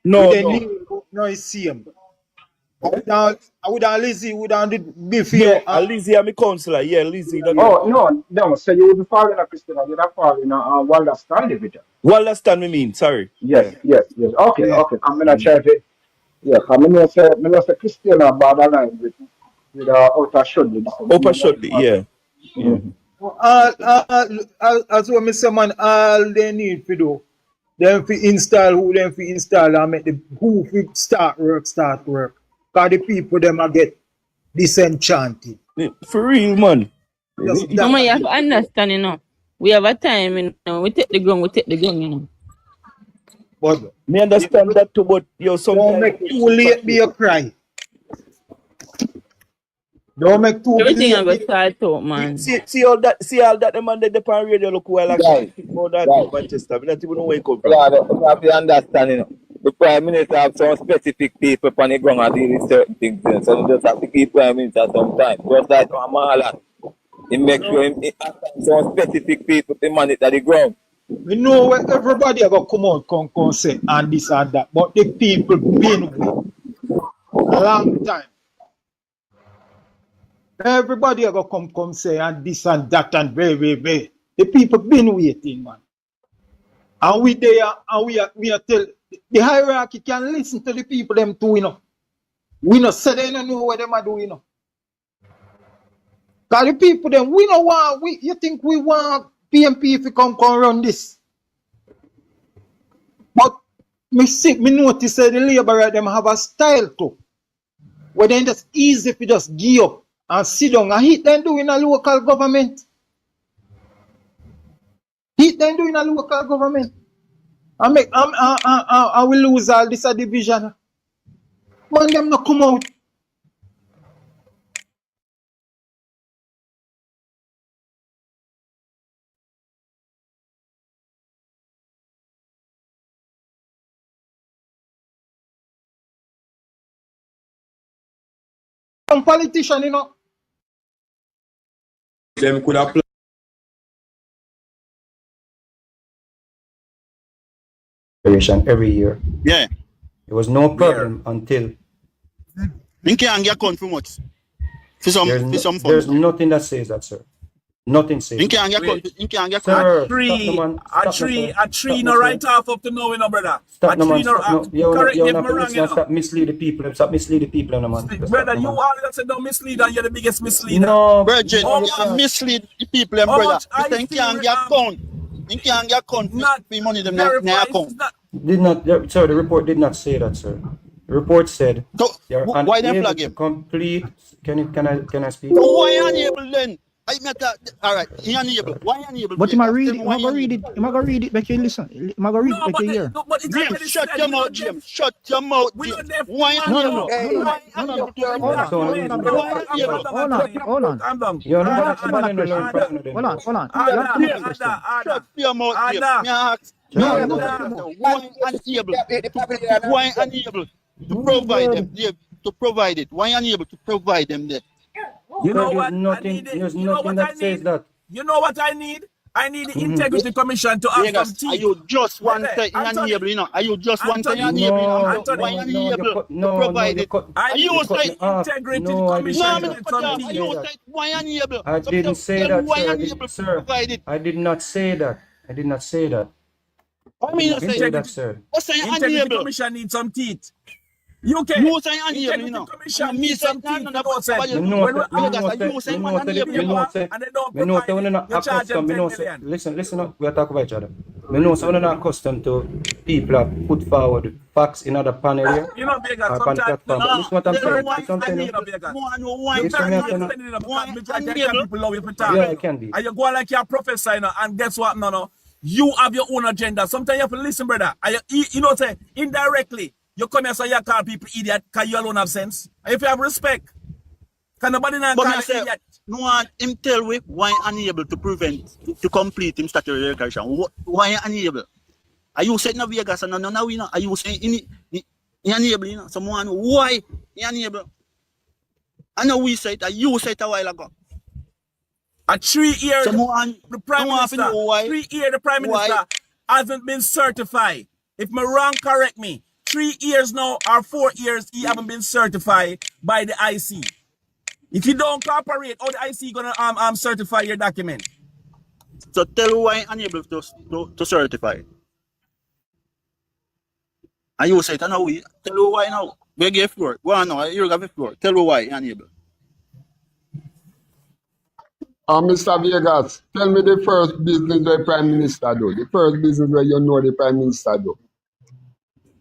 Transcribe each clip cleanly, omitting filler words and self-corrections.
No, With the no. new, no, it's same. I would have Lizzie, would have before. Yeah, Lizzie, I'm a counselor. Yeah, Lizzie. Oh, no. So you would be following a Christian, you'd have following a Walter Stanley video. Well, understand me mean. Sorry. Yes. Okay, Yeah. I'm gonna try to. Yeah, I'm gonna say Christian are borderline with outer shoulder. Upper shortly, yeah. As what Mr. Man, all they need to do, them fi install who them fi install and make the who fi start work. Cause the people them a get disenchanted. For real, man. Just No, man, you have to understand, you know. We have a time, you know. We take the ground, you know. But Me understand that too, but yo, don't sometimes make too late be a cry. Don't make too Everything late. I go start out, man. see all that the man that the pan radio look well like about that Right. Manchester. We don't even know where it come from. Yeah, you have to understand, you know. The Prime Minister have some specific people on the ground and deal with certain things. You know. So you just have to keep Prime Minister sometimes. Just like Mahalan. He make sure he some specific people to manage at the ground. We know where everybody are gonna come out come say and this and that, but the people been with a long time. Everybody are gonna come say and this and that and very. The people been waiting, man. And we there and we are tell the hierarchy can listen to the people them too, you know. We not say they don't know what them are doing, you know. Cause the people them we don't want you think we want PMP if you come run this. But me notice that the labourer them have a style too. Where then just easy if you just give up and sit down and hit them doing a local government. I will lose all this division. Man, them not come out. Some politician, you know. Them could apply. Every year. Yeah. There was no problem until You can't get account for much. For some there's funds. nothing that says that, sir. Nothing says You that. can't get account. You can't get Sir, account. A tree no right off up to now, you know, brother. Stop no man, Correct me if I'm wrong, you know. stop mislead the people. Stop mislead the people, no man. Brother, you always say don't mislead and you're the biggest misleader. No, Virgin, Oh, you mislead the people, them, How brother. much I You think you feel, can't get account. You can't get account Not for money them in verified, account. it's not- did not, sir. The report did not say that, sir. The report said So, you're why them unable flag to him? complete. Can I speak? So why you unable then? I met that. All right, you unable. Why you unable? But you might read it. Why You might read it. You might read it. Make you listen. You might read it. No, Make you hear. but it's James, already shut said, your we mouth, not James. Shut your mouth, We James. not there. Why you No, unable? Why unable to Hold complete? Hold on. I'm done. You're not Hold actually on. learn from them. Hold on. Ada, You have to make a question. Shut your mouth, James. Ada. Me ask. No, Why no, unable? Why unable to provide them? Yeah, to provide it. Why unable to provide them there? You know There's what? nothing. There's You know nothing what that I says need? that. You know what I need? I need the Integrity Commission to have some Vegas, teeth. are you just one Wait, thing Anthony. unable, you know? Are you just one thing Anthony. unable, you know? Anthony. Why unable to provide it? I You need say- the Integrity No, I didn't Commission No, say to I'm that. get some not. teeth. You say why unable? I didn't say that, Why sir. unable to Sir, provide it? I did not say that. I did not say that. I mean, you I didn't say say that, sir. what's saying Integrity unable? Commission needs some teeth. UK. You say unable, you Integrity know? Commission Me needs say some teeth. no, You know, say. Me know When that- we me ask know you that- you say me know one that- unable, me know that- and they don't me know that provide we're it, not you charge them accustomed. Me 10 know say, million. listen, we are talking about each other. Me know so we're not accustomed to people that put forward facts in other panel here. You know, Vegas, Or on sometimes platform. But listen what I'm saying. Listen what I'm I saying. need a Vegas. Why You Listen very me, much Anthony. spending it because Why I unable? can people love you for talk. Yeah, it can be. And you go like you're a professor, you know, and guess what? No. You have your own agenda. Sometimes you have to listen, brother. And you know, say, indirectly, you come here so you call people idiot because you alone have sense. And if you have respect, can nobody not But call me you say, idiot? no one him tell we why unable to prevent to complete him statutory education. Why unable? Are you saying no Vegas and no we know? Are you saying in unable? You know, someone why unable? I know we said that you said a while ago. A 3 year Someone the Prime someone Minister, know why. 3 year the Prime Why? Minister hasn't been certified. If me wrong, correct me. 3 years now or 4 years, he haven't been certified by the IC. If you don't cooperate, how the IC gonna certify your document? So tell why unable to certify. And you say it now. Tell why now. We give floor. Go on now. You have the floor. Tell why unable. Mr. Vegas, tell me the first business where Prime Minister do. The first business where you know the Prime Minister do.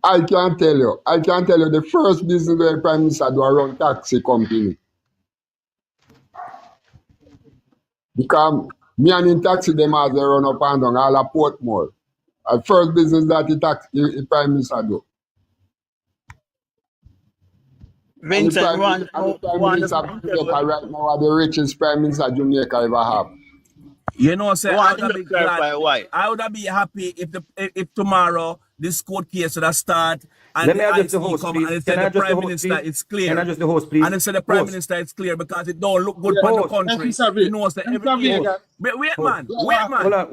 I can tell you. I can tell you the first business where Prime Minister do around taxi company. Because me and in taxi them as they run up and down all a Portmore. The first business that the Prime Minister do. Vincent, Prime Minister of Jamaica right now are the richest Prime Minister Jamaica ever have. You know, sir, I would be glad. Why? I would be happy if tomorrow this court case would start and Let me address the the host, come please. and Can I say the address Prime the host, Minister please? it's clear. Can I address the host, please? And they say the Prime Host. Minister it's clear because it don't look good for the country. You know, say everything. Wait, man. Wait, man. Hold on,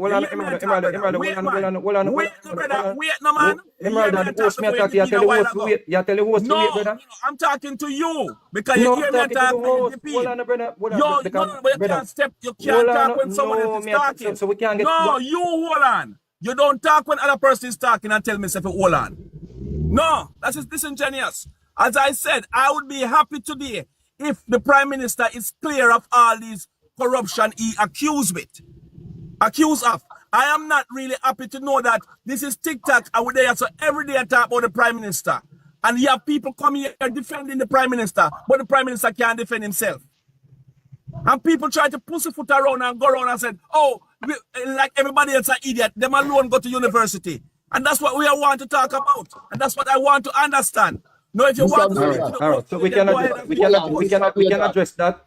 Wait, no, man. Emerald, the host me attack you. Tell the host to wait. You tell the host to wait, brother. No, I'm talking to you because No, you hear I'm me talking to the talking. host. Hold on, brother. Hold on, No, but you can't step. You can't talk when someone else is talking. So we can't get. No, you hold on. You don't talk when other person is talking and tell me if you hold on. No, that's just disingenuous. As I said, I would be happy today if the Prime Minister is clear of all these corruption he accused of. I am not really happy to know that this is TikTok and we're there so every day I talk about the Prime Minister. And you have people coming here defending the Prime Minister, but the Prime Minister can't defend himself. And people try to pussyfoot around and go around and say, oh, like everybody else are idiot, them alone go to university. And that's what we want to talk about. And that's what I want to understand. No, if you want to all right. So we can address that.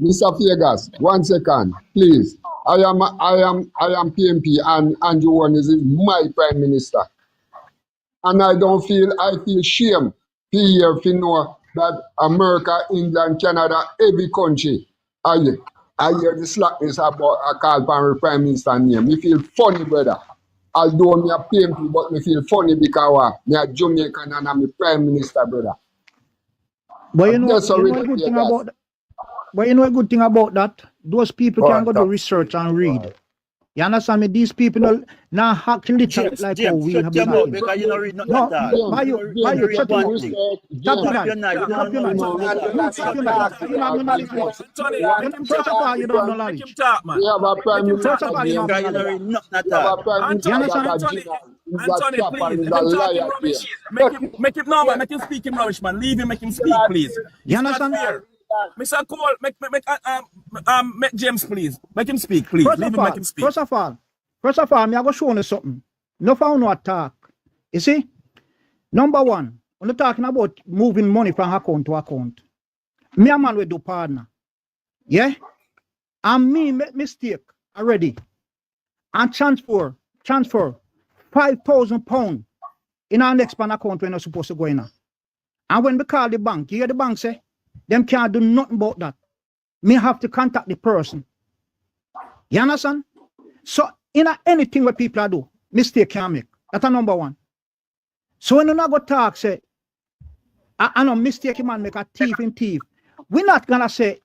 Mr. Vegas, 1 second, please. I am PMP and Andrew Warren is my Prime Minister. And I feel shame to hear know that America, England, Canada, every country, I hear the slackness about a call for Prime Minister name. Me feel funny, brother. Although me a PMP, but me feel funny because me a Jamaican and I'm a Prime Minister, brother. But you know a good thing about that. But you know a good thing about that? Those people can go do research and read. You understand me? These people now hack literally like how we have been hacking. Because you don't read nothing No, at all. why you shut your mouth? Stop First of all, you don't know knowledge. We have a Prime Minister. First of all, you don't know knowledge. Anthony, please, make him normal, make him speak him rubbish, man. Leave him, make him speak, please. You understand? Mr. Cole, make James, please. Make him speak, please. Leave him, make him speak. First of all, me I go show you something. No found no attack. You see? Number one, when you're talking about moving money from account to account, me a man will do partner. Yeah? And me make mistake already. And transfer £5,000 in our next pan account when you're supposed to go in. And when we call the bank, you hear the bank say, them can't do nothing about that. Me have to contact the person. You understand? So, in anything what people do, mistake can make. That's a number one. So when you not go talk, say, I know mistake man make a thief in thief. We're not gonna say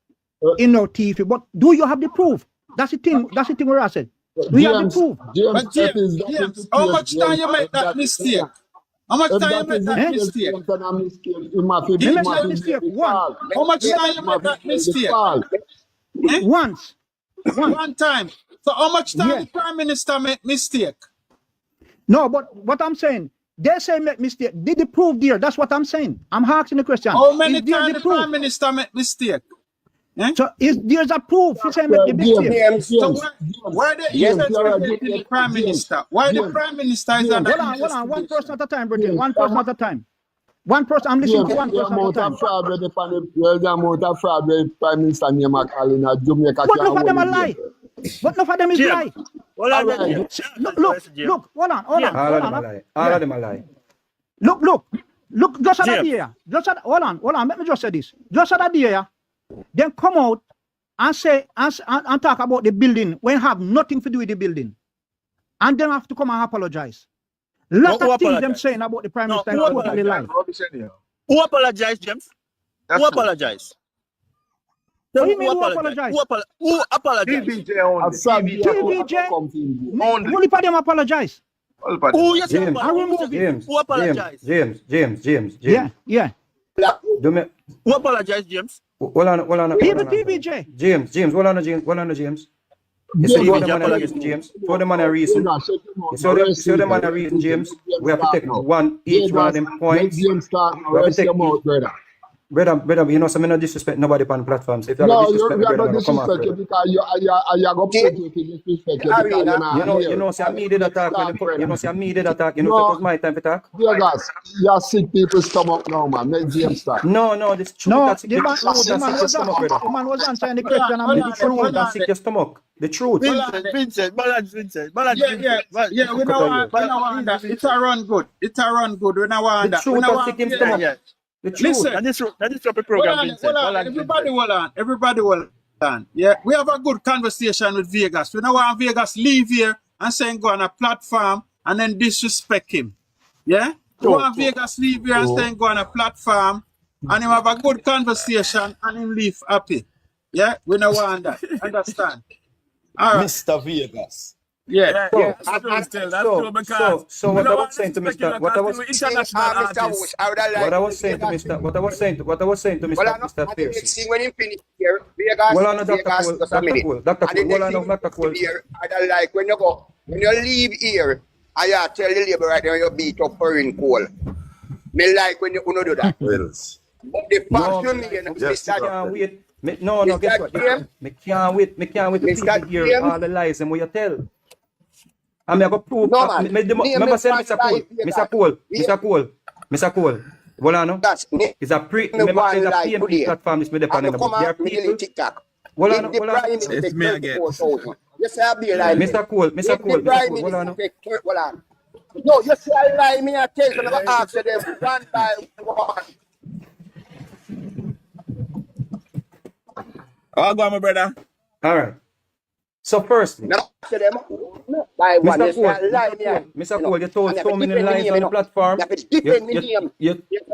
in no thief, but do you have the proof? That's the thing where I said. Do you have the proof? James, how much time you make that mistake? How much time you make that mistake? How much time you make that mistake? Once. One time. So how much time the Prime Minister make mistake? No, but what I'm saying, they say make mistake. Did the proof there? That's what I'm saying. I'm asking the question. How many times the Prime Minister make mistake? So there's a proof. He say make the mistake. So why the Prime Minister? Why the Prime Minister is Hold on. One person at a time, Britain. One person at a time. One person, I'm listening to one person at a time. The amount of fraud where the Prime Minister name are calling Jamaica. But enough of them are lie. But enough of them is lie. Look, hold on. All of them are lie. Look, just at that year. Hold on, let me just say this. Just at that year, then come out and say and talk about the building when have nothing to do with the building. And them have to come and apologize. Lot No, who of things them apologize? saying about the Prime No, Minister who is totally lie. Who apologize, James? Who apologize? What do you Who mean who apologize? apologize? Who apologize? TVJ, only for them apologize. Who yes, James, who remove it? Who apologize? James. Yeah. Do me. Who apologize, James? Hold on. Even TVJ. James, hold on, James. You see TVJ the man a apologize. reason, James. For the man a reason. You see the man a reason, James. We have to take each one of them points. James start now. We have to Rest take your mouth, brother. Brother, you know, so me no disrespect nobody on platforms. If you No, have you disrespect me, are brother, not no come after. disrespect you because you are going to put you to disrespect you because you're not You know, say I me did attack. You know, say I me did attack. You know, No. so it was my time to talk. Vegas, you are sick people's stomach now, man. Make James start. No, this truth. No, That's the man was stomach, brother. the man was answering the question. The truth. That's sick your stomach. The truth. Vincent, balance. Yeah, we know that. It's a run good. We don't want The that. truth has sick him stomach. The truth. Listen. That is the program, Vincent. Everybody hold on. Yeah, we have a good conversation with Vegas. We don't want Vegas leave here and saying go on a platform and then disrespect him. Yeah? We want Vegas leave here and saying go on a platform and him have a good conversation and him leave happy. Yeah? We don't want that. Understand? All right. Mr. Vegas. Yeah. That's true because So what I was saying to Mr. What I was saying to Mr. Pearson. When you finish here, Vegas, Well, I know Dr. Vegas, Cole, just a minute. Dr. And the Cole, well, I next know thing Dr. Cole. here, I don't like when you leave here, and you tell the labor right there, you beat up foreign coal. Me like when you do that. But the fact you mean, Mr. Wait. No, guess what? Me can't wait to hear all the lies and what you tell. I'm going to prove. No, man. Remember say Mr. Cole. Well, I know. It's a remember it's a PMP platform this me depend on, but there are people. Well, I know. It's me again. Yes, I'll be like Mr. Cole. Well, I know. No, you say I lie, me I tell you, I never ask them one by one. Oh, go on, my brother. All right. So firstly, Mr. Cole, you told so many lies on the platform.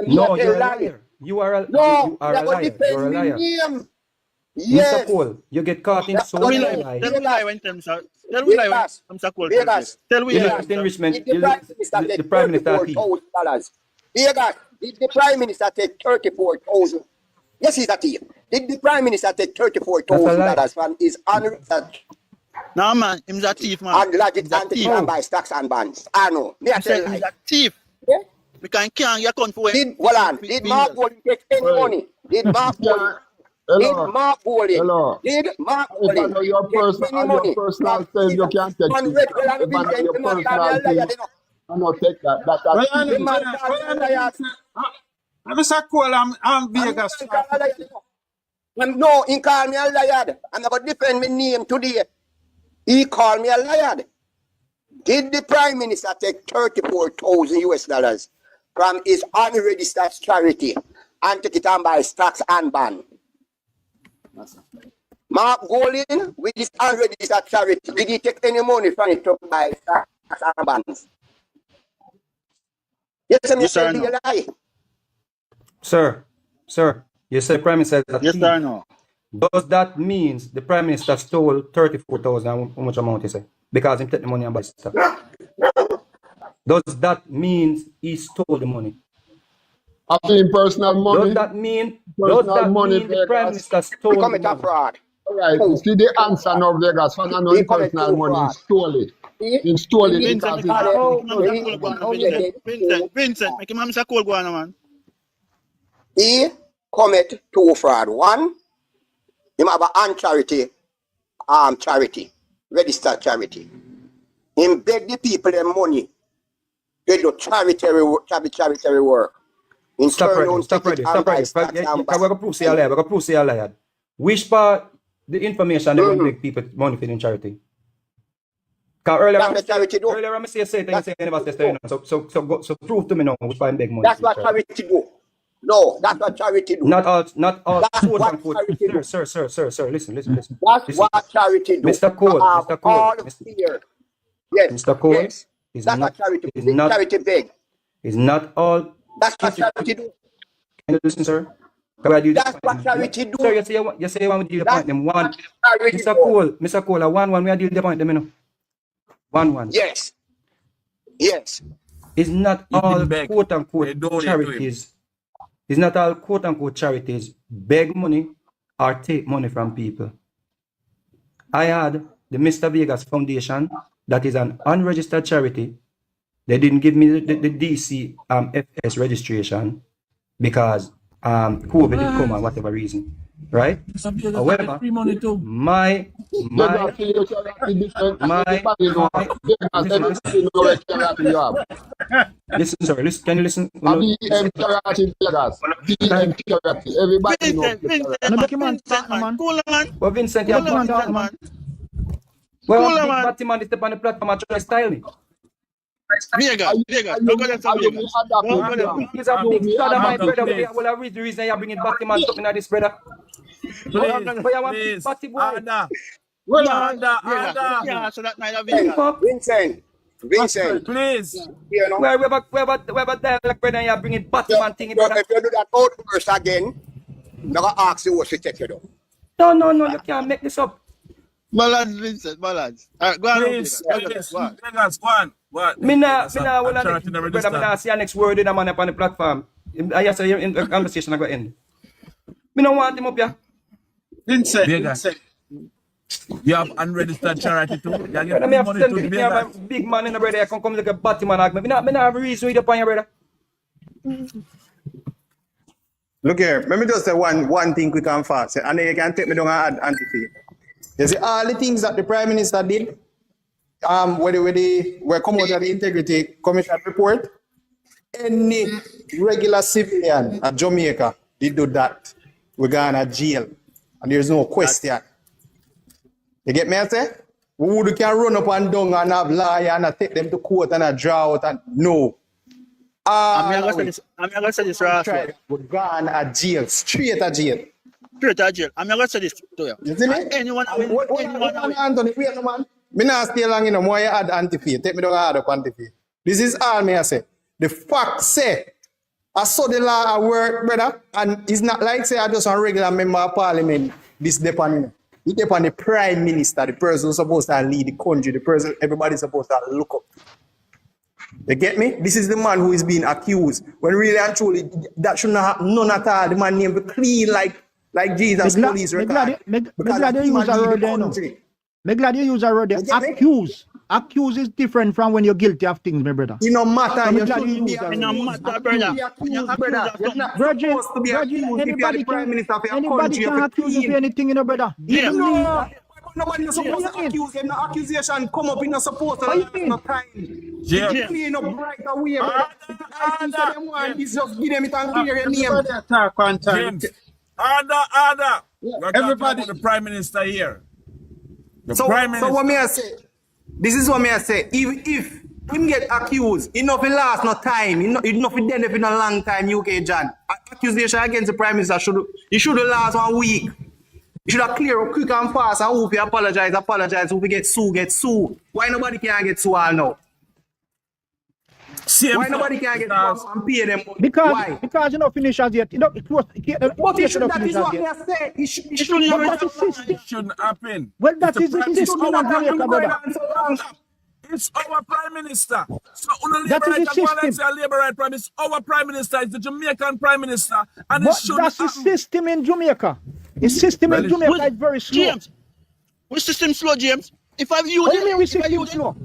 No, you're a liar. You are a liar. Mr. Cole, you get caught in so many lies. Tell me lie when Tell me lie when Mr. Cole. Tell me lie. Enrichment, the Prime Minister. Vegas, did the Prime Minister take 34,000? Yes, he's a thief. Did the Prime Minister take $34,000 from his unregistered? No, man, he's a thief, man. And lodge it and buy stocks and bonds. I know. Me I tell he's a thief. Yeah? We can't your account for Did Mark Golding take any money? Did Mark Golding? Hello. Did Mark Golding? If I know your personal thing, you can't take it. If I know your personal thing, I don't take that. Mr. Cole, I'm Vegas. No, he called me a liar. I'm not going to defend my name today. He called me a liar. Did the Prime Minister take $34,000 from his unregistered charity and take it and buy stocks and bond? Mark Golding, with his unregistered charity, did he take any money from it to buy stocks and bonds? Yes, sir. No. Lie. Sir, you said Prime Minister. Yes, sir, no. Does that mean the Prime Minister stole 34,000? How much amount you say? Because he took the money and buy stuff. Does that mean he stole the money? I mean personal money. Does that mean the Prime Minister stole the money? Fraud. All right. See the answer now, Vegas. For no personal money, he stole it. He stole it because Vincent, make him Mr. Cole go on, man. He commit two fraud. One, he have an charity, registered charity. He beg the people their money. They do charity work. Stop right. We're going to prove say a liar. Which part the information they will make people money for in charity? Because earlier I say never say so prove to me now which part beg money. That's what charity do. No, that's what charity do. Not all. Sir, listen. That's what charity do. Mr. Cole. All fear. Yes. Mr. Cole, Yes. is That's not, what charity is do. not, Charity beg. is not all. That's what charity do. Can you listen, sir? Can I deal the That's point? what charity do. Sir, you say you want to deal the That's point. Them one, what charity do. Mr. Cole, a 1-1. We are deal the point. Them, you know. 1-1. Yes. Yes. It's not He all didn't beg. quote They unquote donate to him. charities. It's not all quote unquote charities beg money or take money from people. I had the Mr. Vegas Foundation, that is an unregistered charity. They didn't give me the DC FS registration because COVID did come or whatever reason, right? However, Free money too. my listen, sorry, listen, can you listen? BM charity Vegas. BM charity. Everybody knows. Well, Vincent, you have man. well, big batty man is step on the platform and try to style me. Vegas, look at that. He's a big brother, my brother. Well, I read the reason you bringing batty man talking at this brother. Please, batty boy. Ada. Yeah, so that night of Vegas. Vincent. Please. You know, We have a dialogue, brother, and you bringing batty man thing, if brother. you do that outburst again, I'm going to ask you what to take you down. No, you can't make this up. Balance, Vincent, balance. All right, go on. Please. Vegas, go on. Vegas, go on. What? Me nah see a next word in a man up on the platform. I just say in the conversation I go end. Me no want him up here. Vincent. Vegas. You have unregistered charity too. You Brother, have me have money send to me have a Vegas. big man in the brother. I can come like a batty man. Me not have a reason with the point, brother. Look here, let me just say one thing quick and fast, and then you can take me down and add anti-fee. You see, all the things that the Prime Minister did, where they were come out of the Integrity Commission report, any regular civilian at Jamaica did do that, we're going to jail, and there's no question. You get me, I say? Who can run up and down and have lawyer and take them to court and draw out and no. I'm going to say this right. We're gone to jail, straight to jail. Straight to jail. I'm going to say this to you. You see me? Anyone Anthony, wait a man. Me not stay long in the more you add anti-fee. Take me down and add up anti-fee. This is all me I say. The fact say, I saw the law at work, brother, and it's not like say I just a regular member of parliament. This depend. It depends on the Prime Minister, the person who's supposed to lead the country, the person everybody's supposed to look up. You get me? This is the man who is being accused. When really and truly, that should not happen. None at all. The man name be clean like Jesus police record. Me glad you use a word there now. Me glad you use a word there. Accuse. Accuse is different from when you're guilty of things, my brother. It no matter. So You glad shouldn't be use No matter, brother. You're not Virgin, supposed to be accused if you're the Prime Minister of your anybody country. can accuse you of anything, you know, brother. Yeah. No. Nobody is supposed to accuse him. No accusation come up. You're not supposed to last no time. Jail. Clean up right away. It's just give them it and clear your name. Everybody attack one time. James. Ada. Yeah, We're talking everybody- about the Prime Minister here. The So Prime Minister. what may I say? This is what may I say. If him get accused, enough it last no time. Enough it then if in a long time, UK John. Accusation against the Prime Minister should last 1 week. You should have clear up quick and fast and who apologize, who we get sued. Why nobody can get sued all now? Why nobody can get sued and pay them? Because you know finish as yet. You know, But that is what I say. It Shouldn't happen. Well, that is the system in Jamaica, brother. It's our Prime Minister. So, That is the system. Labour right Prime Minister. Our Prime Minister is the Jamaican Prime Minister. And it But shouldn't that's the happen. system in Jamaica. The system in Jamaica is very slow. James, which system slow, James? If I use What do you mean we system slow?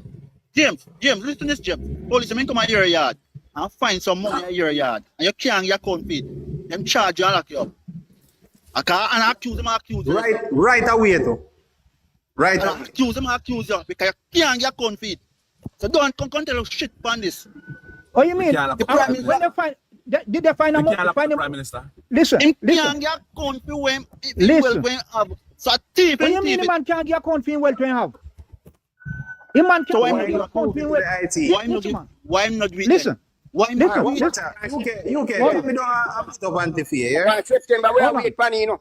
James, listen to this, James. Policemen come at your yard and find some money at your yard, and you can't get account feed. Them charge you and lock you up. And accuse them. right away though. Right And away. accuse you because you can't get account feed. So don't come tell us shit on this. What you mean? can't have The Prime Prime- Minister. when they find, did they find a We can't money? have Find the him? Prime Minister. Listen, Him listen. can't get account feed when Listen. when have. So thief What and you mean the thief. man can't get account fee well to have? The man So can't why get not account fee well. Why not do it? Listen. Why Listen. not? You can. Let me do a bit of anti-fear, yeah? Upon September, we are waiting for you know.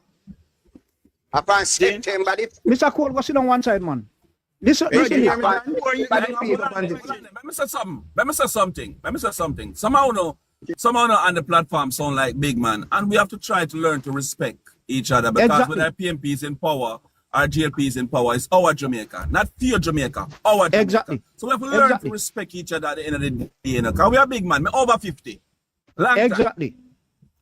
Upon September, Mr. Cole, go sit on one side, man. Listen You here. hear me, Let John? me say something. Let me say something. Somehow no on the platform sound like big man. And we have to try to learn to respect each other because Exactly. whether PMP is in power or JLP is in power, it's our Jamaica. Not your Jamaica, our Jamaica. Exactly. So we have to learn to respect each other at the end of the day, you know, because we are big man. Me over 50. Long time. Exactly.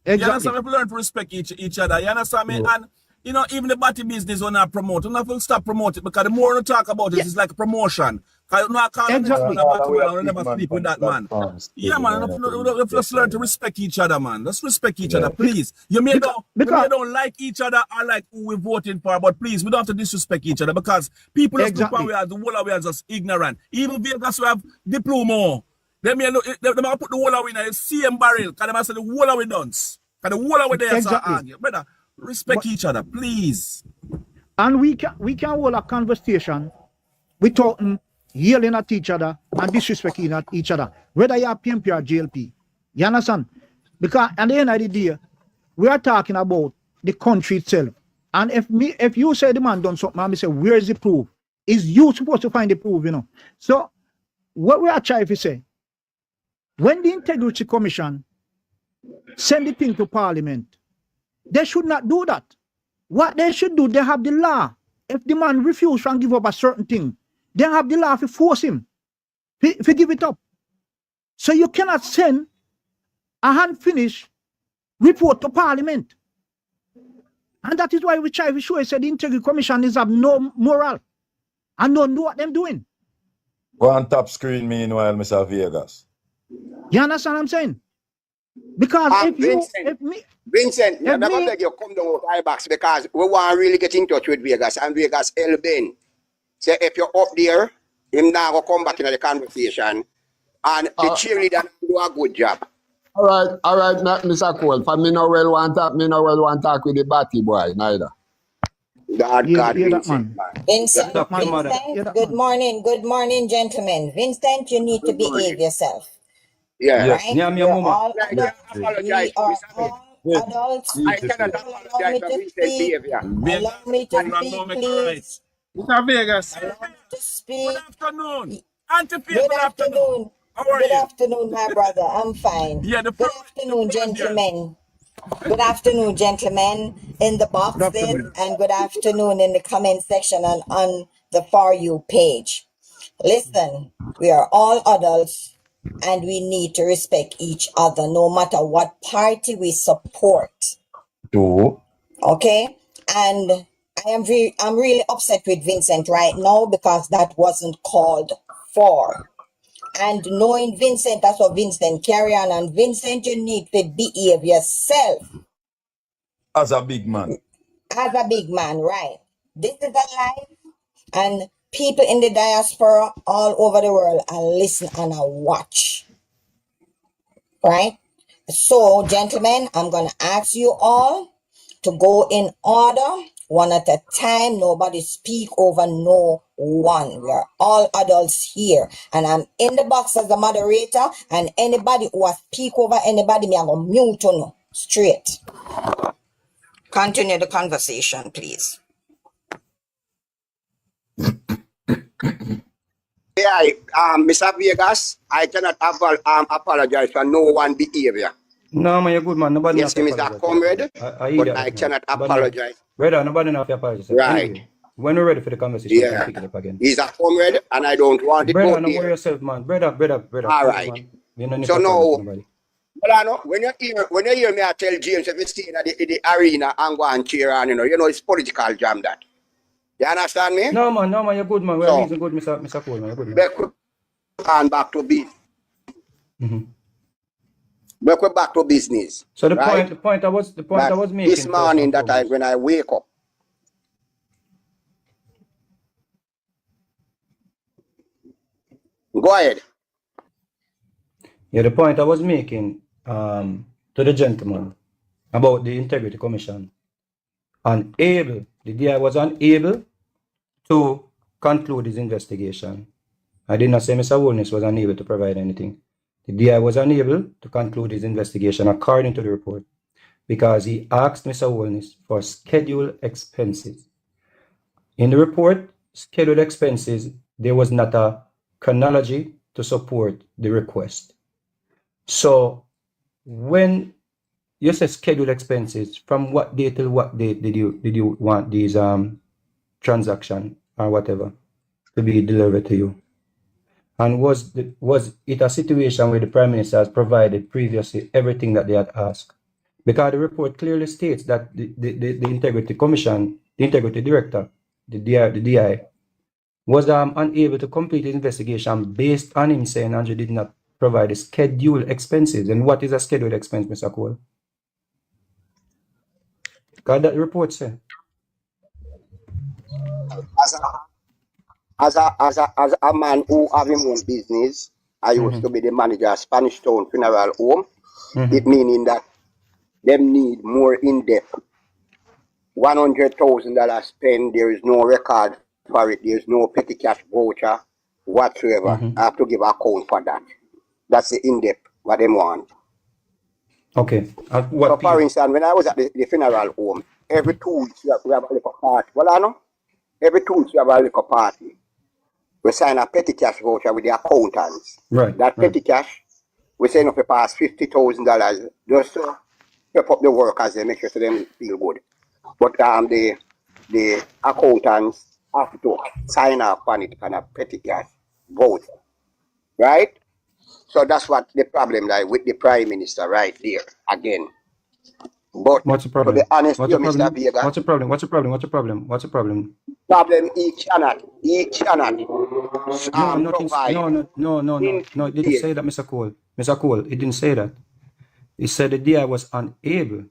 You understand? We have to learn to respect each other. You understand me? And you know, even the body business when I promote, we have to stop promoting because the more we talk about it, it's like a promotion. Because you know, I call the next man a bottom man, I never sleep with that man. Yeah, man, we have to learn to respect each other, man. Let's respect each other, please. You may don't like each other or like who we're voting for, but please, we don't have to disrespect each other because people just look we are the whole of we are just ignorant. Even Vegas we have diploma. They may put the whole of we in the same barrel because they might say the whole of we dunce. Because the whole of we there is argue. Brother, respect each other, please. And we can hold a conversation without yelling at each other and disrespecting at each other, whether you are PMP or JLP. You understand? Because at the end of the day, we are talking about the country itself. And if you say the man done something, I say, where is the proof? Is you supposed to find the proof, you know? So what we are trying to say, when the Integrity Commission send the thing to Parliament, they should not do that. What they should do, they have the law. If the man refuses and give up a certain thing, they have the law to force him to give it up. So you cannot send a unfinished report to Parliament. And that is why we try to show you the Integrity Commission is have no moral and don't know what they're doing. Go on top screen meanwhile, Mr. Vegas. You understand what I'm saying? Because Vincent, you never beg you come down with IBAX because we want to really get in touch with Vegas and Vegas El Ben. Say if you're up there, him now will come back into the conversation and the cheerleader do a good job. All right, Mr. Cole. For me no well want to talk with the batty boy, neither. Vincent. Vincent, good morning, gentlemen. Vincent, you need to behave yourself. Yeah. Right? We're all adults. We are all adults. I cannot apologize for Vincent's behavior. Allow me to speak, please. Mr. Vegas. Allow me to speak. Good afternoon. Good afternoon. Good afternoon, my brother. I'm fine. Good afternoon, gentlemen. Good afternoon, gentlemen, in the boxes, and good afternoon in the comment section and on the For You page. Listen, we are all adults and we need to respect each other no matter what party we support. Okay? And I'm really upset with Vincent right now because that wasn't called for. And knowing Vincent, that's what Vincent carry on. And Vincent, you need to behave yourself. As a big man. As a big man, right. This is a life. And people in the diaspora all over the world are listen and are watch. Right? So, gentlemen, I'm going to ask you all to go in order, one at a time. Nobody speak over no one. We are all adults here. And I'm in the box as the moderator. And anybody who has speak over anybody, me I'm going to mute on straight. Continue the conversation, please. Yeah, Mr. Vegas, I cannot apologize for no one behavior. No, man, you're good, man. Nobody yes, Mr. Comrade, but I cannot apologize. Brother, nobody not apologize. Right. Anyway, when we're ready for the conversation, we can pick it up again. He's a comrade, and I don't want it. Brother, don't worry yourself, man. Brother. All right. So now, but I know when you hear me, I tell James if you stay in the arena and go and cheer on, you know it's political jam that. You understand me? No, man, you're good, man. We're good, Mr. Cole, man. You're good, man. And back to business. Back to business. So the point I was making this morning when I wake up. Go ahead. Yeah, the point I was making to the gentleman about the Integrity Commission. The DI was unable to conclude his investigation. I did not say Mr. Woolness was unable to provide anything. The DI was unable to conclude his investigation according to the report because he asked Mr. Woolness for scheduled expenses. In the report, scheduled expenses, there was not a chronology to support the request. So when you say scheduled expenses, from what date till what date did you want these transaction or whatever to be delivered to you? And was it a situation where the Prime Minister has provided previously everything that they had asked? Because the report clearly states that the Integrity Commission, the Integrity Director, the DI, was unable to complete the investigation based on him saying Andrew did not provide the scheduled expenses. And what is a scheduled expense, Mr. Cole? Because that report says. As a man who have his own business, I used to be the manager of Spanish Town Funeral Home. It meaning that them need more in-depth. $100,000 spent, there is no record for it, there is no petty cash voucher whatsoever. I have to give account for that. That's the in-depth what them want. Okay. So for instance, when I was at the funeral home, every 2 weeks we have a little party. Well, I know. Every 2 weeks we have a little party. We sign a petty cash voucher with the accountants. Right. That petty cash, we sign up to pass $50,000 just to step up the workers and make sure them feel good. But the accountants have to sign up on it kind of petty cash voucher. Right? So that's what the problem like with the Prime Minister right there again. But what's the problem? to be honest, What's the problem? Mr. Vega, What's the problem? What's the problem? What's the problem? What's the problem? Problem he cannot provide. No, it didn't say that, Mr. Cole. Mr. Cole, it didn't say that. It said the DI was unable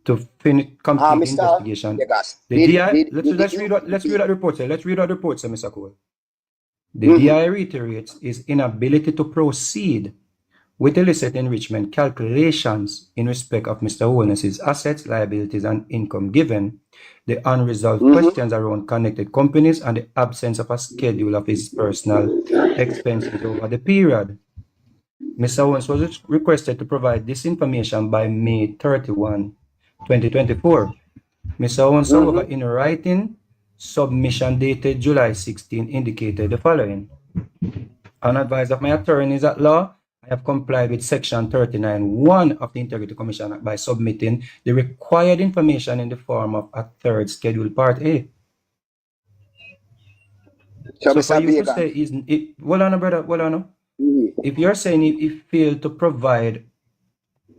to complete the investigation. Vegas, The DI, let's read that report, sir. Let's read that report, sir, Mr. Cole. The DI reiterates his inability to proceed with illicit enrichment calculations in respect of Mr. Holness's assets, liabilities, and income, given the unresolved questions around connected companies and the absence of a schedule of his personal expenses over the period. Mr. Owens was requested to provide this information by May 31, 2024. Mr. Owens, however, in writing, submission dated July 16 indicated the following. Unadvised of my attorneys at law, I have complied with Section 39(1) of the Integrity Commission Act by submitting the required information in the form of a third scheduled Part A. So for you to say, hold on, brother, hold on. If you're saying he failed to provide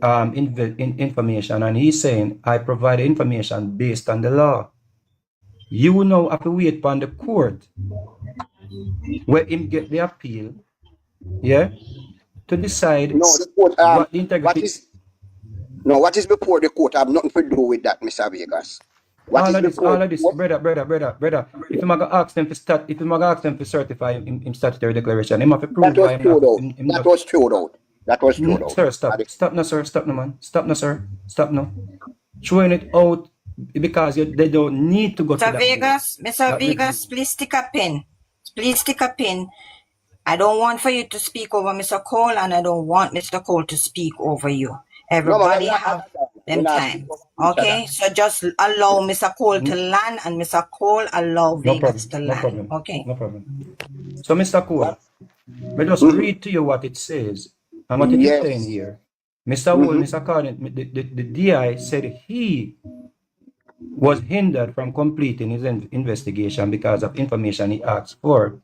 information, and he's saying, I provide information based on the law, you will now have to wait upon the court where him get the appeal, yeah, to decide what the integrity. What is before the court have nothing to do with that, Mr. Vegas. All of this, brother. If I'm gonna ask them to start, if I'm gonna ask them to certify in statutory declaration, him have to prove that was thrown out. That was thrown out. Sir, stop now, sir. Stop now, man. Stop now, sir. Stop now. Throwing it out because they don't need to go to that. Mr. Vegas, please stick a pin. Please stick a pin. I don't want for you to speak over Mr. Cole, and I don't want Mr. Cole to speak over you. Everybody have them time. Okay? So just allow Mr. Cole to land, and Mr. Cole allow Vegas to land. Okay? No problem. So, Mr. Cole, let us read to you what it says and what it is saying here. Mr. Holness, according the DI said he was hindered from completing his investigation because of information he asked for.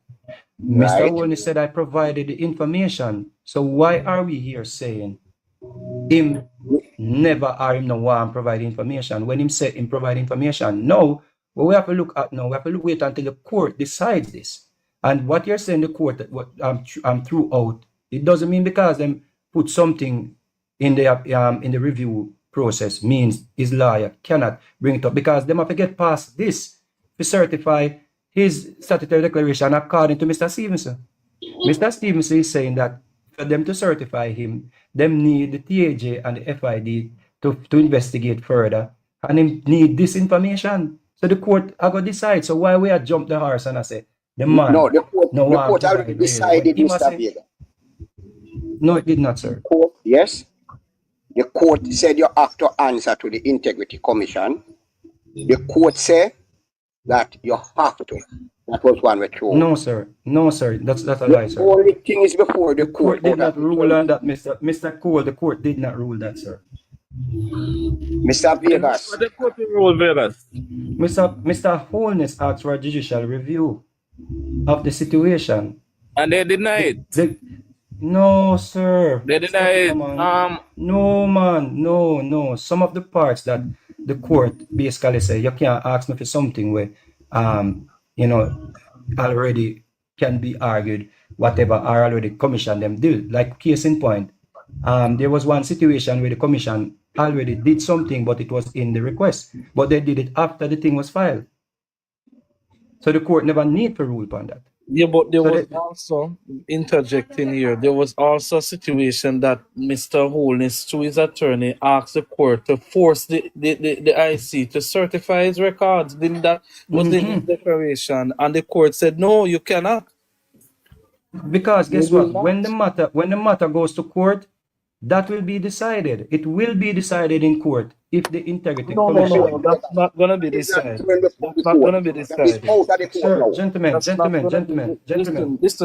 Mr. Holness said, I provided the information. So why are we here saying him never or him no want provide information when him said him provide information? No, what we have to look at now, we have to wait until the court decides this. And what you're saying, the court throughout, it doesn't mean because them put something in the review process means his lawyer cannot bring it up, because them have to get past this to certify his statutory declaration according to Mr. Stevenson. Mr. Stevenson is saying that for them to certify him, them need the TAJ and the FID to investigate further, and him need this information. So the court are going to decide. So why we have jumped the horse and I say, the man, the court already decided, Mr. Vega. No, it did not, sir. Yes. The court said you have to answer to the Integrity Commission. The court said that you have to. That was one we threw. No, sir. No, sir. That's a lie, The sir. only thing is before the The court did not rule out on that, Mr. Cole. The court did not rule that, sir. Mr. Vegas. What the court rule, Vegas? Mr. Holness asked for a judicial review of the situation. And they deny it. No, sir. They deny it. No, man. No. Some of the parts that the court basically say, you can't ask me for something where, already can be argued, whatever, are already commission them do. Like case in point, there was one situation where the commission already did something, but it was in the request, but they did it after the thing was filed. So the court never need to rule upon that. Yeah, but there was also, interjecting here, there was also a situation that Mr. Holness, through his attorney, asked the court to force the IC to certify his records. Didn't that was in his declaration? And the court said, no, you cannot. Because guess what? When the matter goes to court, that will be decided. It will be decided in court if the integrity commission. No, that's not gonna be decided. That's not gonna be decided. Sir, gentlemen.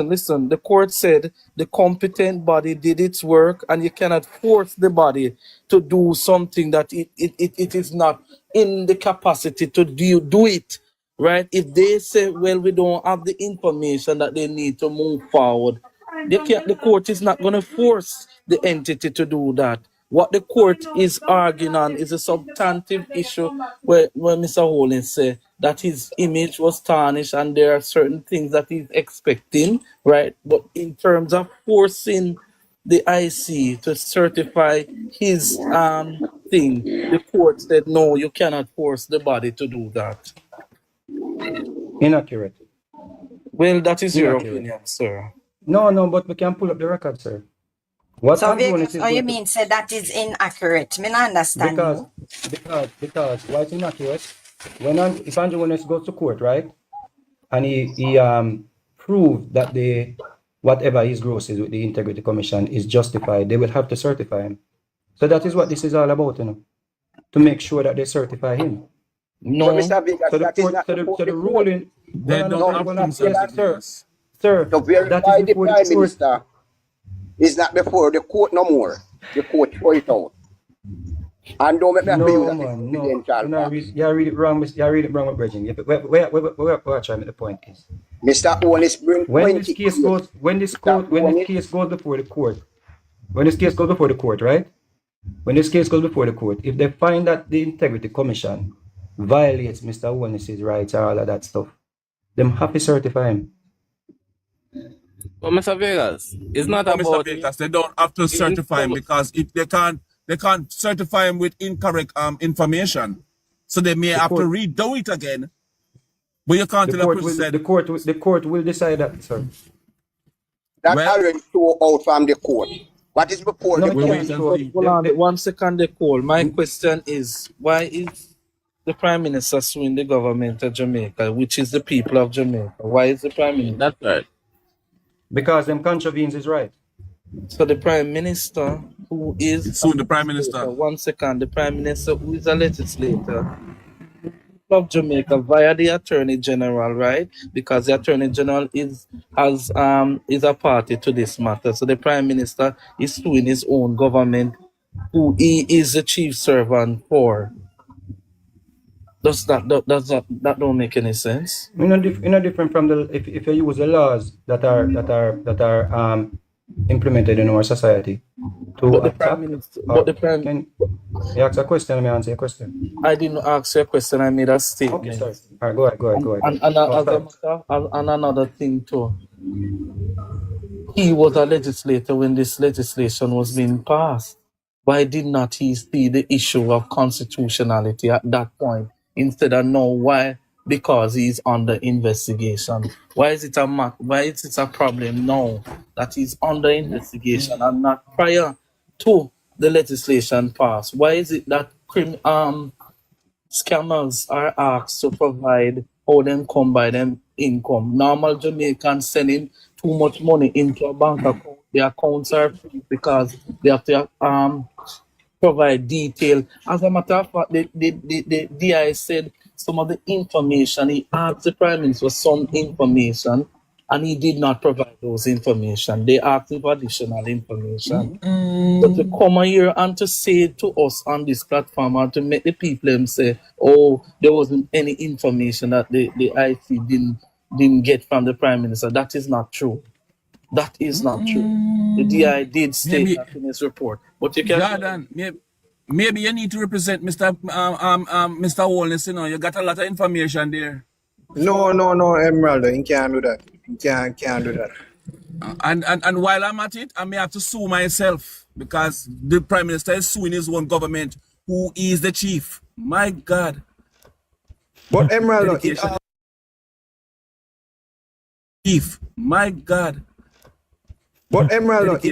Listen. The court said the competent body did its work, and you cannot force the body to do something that it is not in the capacity to do it. Right? If they say, well, we don't have the information that they need to move forward, the court is not going to force the entity to do that. What the court is arguing on is a substantive issue where Mr. Hollins said that his image was tarnished and there are certain things that he's expecting, right? But in terms of forcing the IC to certify his thing, the court said, no, you cannot force the body to do that. Inaccurate. Well, that is your opinion, sir. No, but we can pull up the record, sir. What so Vegas, you mean say that is inaccurate? Me not understand because why it's inaccurate? If Andrew Willis goes to court, right, and he proved that whatever his gross is with the Integrity Commission is justified, they will have to certify him. So that is what this is all about, to make sure that they certify him. No, Mr. Vegas, the ruling. They don't have to, sir. To verify the Prime Minister is not before the court no more. The court throw it out. And don't make me use that. You read it wrong, with Bridging. Where trying the point is. Mr. Owens bring when this case goes before the court, right? When this case goes before the court, if they find that the Integrity Commission violates Mr. Owens' rights or all of that stuff, them have to certify him. But Mr. Vegas, it's not about Mr. Vegas. They don't have to certify him because if they can't certify him with incorrect information, so they may have to redo it again. But you can't tell a person said the court will decide that, sir. That already throw out from the court. What is before the court? Hold on 1 second, they call. My question is, why is the Prime Minister suing the government of Jamaica, which is the people of Jamaica? Why is the Prime Minister? That's right. Because them contravenes his right. So the Prime Minister, who is suing the Prime Minister. 1 second, the Prime Minister, who is a legislator of Jamaica via the Attorney General, right? Because the Attorney General is a party to this matter. So the Prime Minister is suing his own government, who he is the chief servant for. Does that don't make any sense? Different from the if you use the laws that are implemented in our society to but the Prime Minister, you ask a question, let me answer your question. I didn't ask you a question, I made a statement. Okay, sorry. All right, go ahead. And another thing too. He was a legislator when this legislation was being passed. Why did not he see the issue of constitutionality at that point? Instead of no, why? Because he's under investigation. Why is it a problem now that he's under investigation and not prior to the legislation passed? Why is it that scammers are asked to provide how them come by them income? Normal Jamaicans sending too much money into a bank account. The accounts are free because they have to provide detail. As a matter of fact, the DI said some of the information. He asked the Prime Minister for some information, and he did not provide those information. They asked him for additional information. But to come here and to say to us on this platform and to make the people them say, oh, there wasn't any information that the IC didn't get from the Prime Minister, that is not true. That is not true. The DI did state that in his report. But you can Jordan, maybe you need to represent Mr. Holness, you know, you got a lot of information there. No, Emerald, you can't do that. You can't do that. And while I'm at it, I may have to sue myself because the Prime Minister is suing his own government, who is the chief. My God. But Emerald, chief. My God. But Emerald,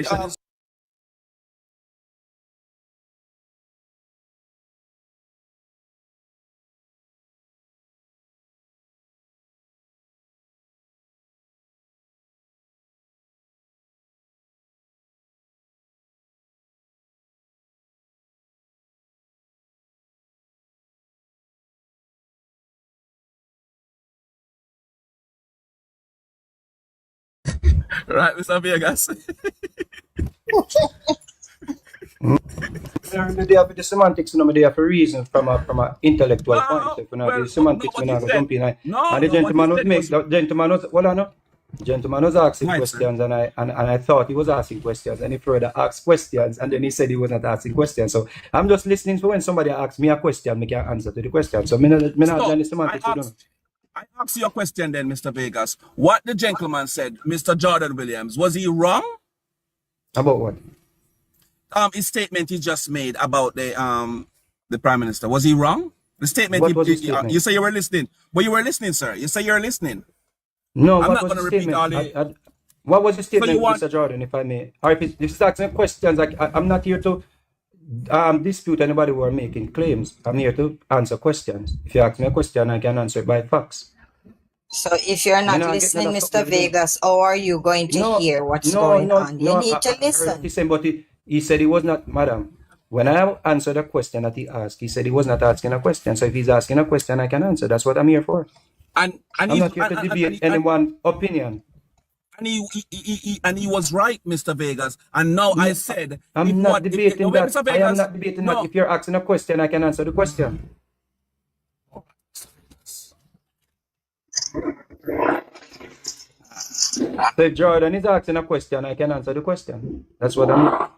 Right, Mr. Vegas. They have the semantics, no, they have a reason from a intellectual point. If the semantics, and the gentleman was the gentleman was asking questions, and I thought he was asking questions, and he further asked questions, and then he said he was not asking questions. So I'm just listening for when somebody asks me a question, I can answer to the question. So the semantics. I ask you a question then, Mr. Vegas. What the gentleman said, Mr. Jordan Williams, was he wrong? About what? His statement he just made about the Prime Minister, was he wrong? The statement, you say you were listening. But you were listening, sir. You say you're listening. No, I'm not going to repeat all the... What was the statement, Mr. Jordan, if I may? Or if it's asking questions, I'm not here to dispute anybody who are making claims. I'm here to answer questions. If you ask me a question, I can answer it by facts. So if you're not listening, Mr. Vegas, how are you going to hear what's going on? You need to listen. But he said he was not, madam. When I answered a question that he asked, he said he was not asking a question. So if he's asking a question, I can answer. That's what I'm here for. I'm not here to debate anyone's opinion. And he was right, Mr. Vegas. And now I said... I'm not debating that. I am not debating that. If you're asking a question, I can answer the question. So if Jordan is asking a question, I can answer the question. That's what I'm...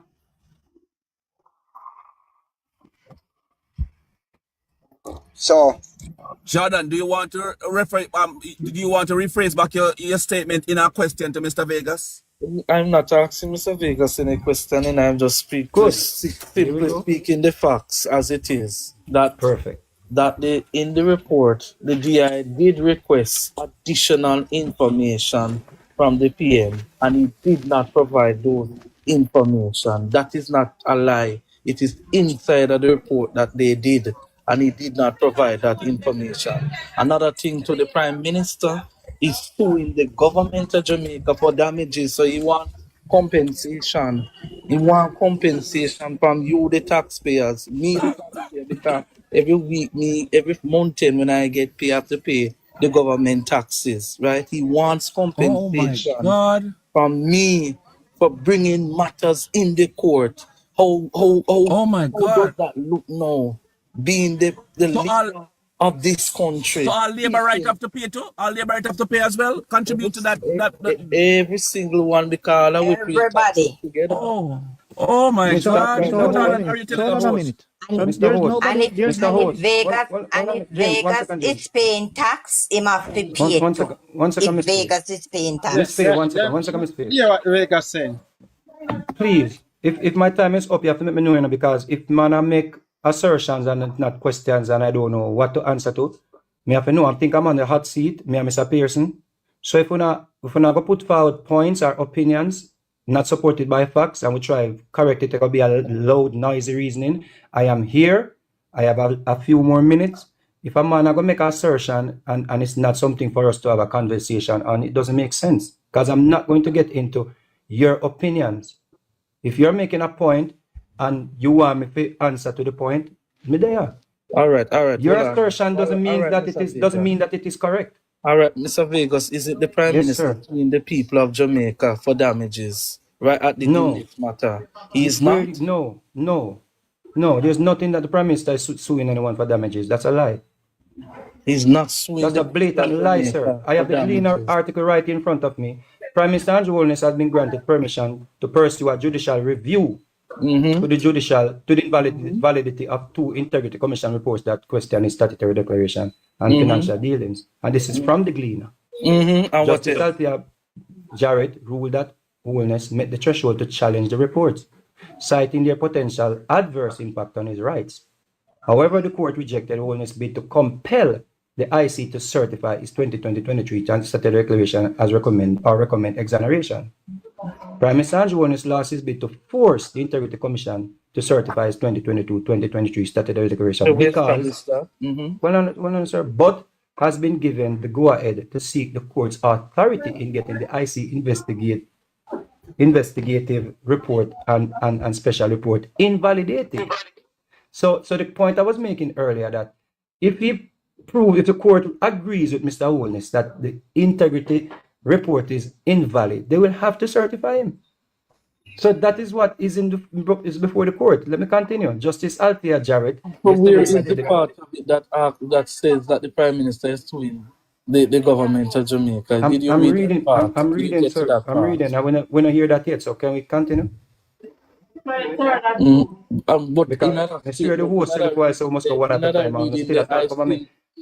So, Jordan, do you want to rephrase back your statement in our question to Mr. Vegas? I'm not asking Mr. Vegas any question, and I'm just simply speaking the facts as it is. That perfect. That in the report, the DI did request additional information from the PM, and he did not provide those information. That is not a lie. It is inside of the report that they did, and he did not provide that information. Another thing to the Prime Minister is suing the government of Jamaica for damages. So he wants compensation. He wants compensation from you, the taxpayers, me, the taxpayer, because every week, every month when I get paid, I have to pay the government taxes, right? He wants compensation from me for bringing matters in the court. How does that look now? Being the leader of this country. So all labor right have to pay too? All labor right have to pay as well? Contribute to that? Every single one, because everybody. Together. Oh my God. Hold on a minute. If Vegas is paying tax, he must be paid. One second, if Vegas is paying tax. Let's pay one second, Mr. Yeah, what Vegas saying. Please, if my time is up, you have to let me know, because if man I make assertions and not questions and I don't know what to answer to, me have to know. I think I'm on the hot seat, me and Mr. Pearson. So if we not go put forward points or opinions not supported by facts, and we try correct it, it will be a loud, noisy reasoning. I am here. I have a few more minutes. If a man I go make an assertion and it's not something for us to have a conversation on, it doesn't make sense, because I'm not going to get into your opinions. If you're making a point and you want me to answer to the point, me there. All right. Your Hold on. assertion All doesn't mean right, that Mr. doesn't Vegas. mean that it is correct. All right, Mr. Vegas, is it the Prime Yes, Minister sir. suing the people of Jamaica for damages right at in No. this matter? He is Where? not? No. There's nothing that the Prime Minister is suing anyone for damages. That's a lie. He's not suing That's the a people of blatant lie, sir. Jamaica I for have the Gleaner damages. article right in front of me. Prime Minister Andrew Holness has been granted permission to pursue a judicial review to the validity of 2 Integrity Commission reports that question his statutory declaration and financial dealings. And this is from the Gleaner. And Justice what Althea Jarrett ruled that Holness met the threshold to challenge the reports, citing their potential adverse impact on his rights. However, the court rejected Holness' bid to compel the IC to certify his 2020-23 statutory declaration as recommend exoneration. Prime Minister Andrew Holness lost his bid to force the Integrity Commission to certify his 2022-2023 statutory declaration because, sir, but has been given the go-ahead to seek the court's authority in getting the IC investigative report and special report invalidated. So the point I was making earlier that if the court agrees with Mr. Holness that the integrity report is invalid, they will have to certify him. So that is what is is before the court. Let me continue. Justice Althea Jarrett. But where is the part of it that says that the Prime Minister is suing the government of Jamaica? Did you read that part? I'm reading, sir. I'm reading. I want to hear that yet. So can we continue? But because I see the host requires so must go one at a time.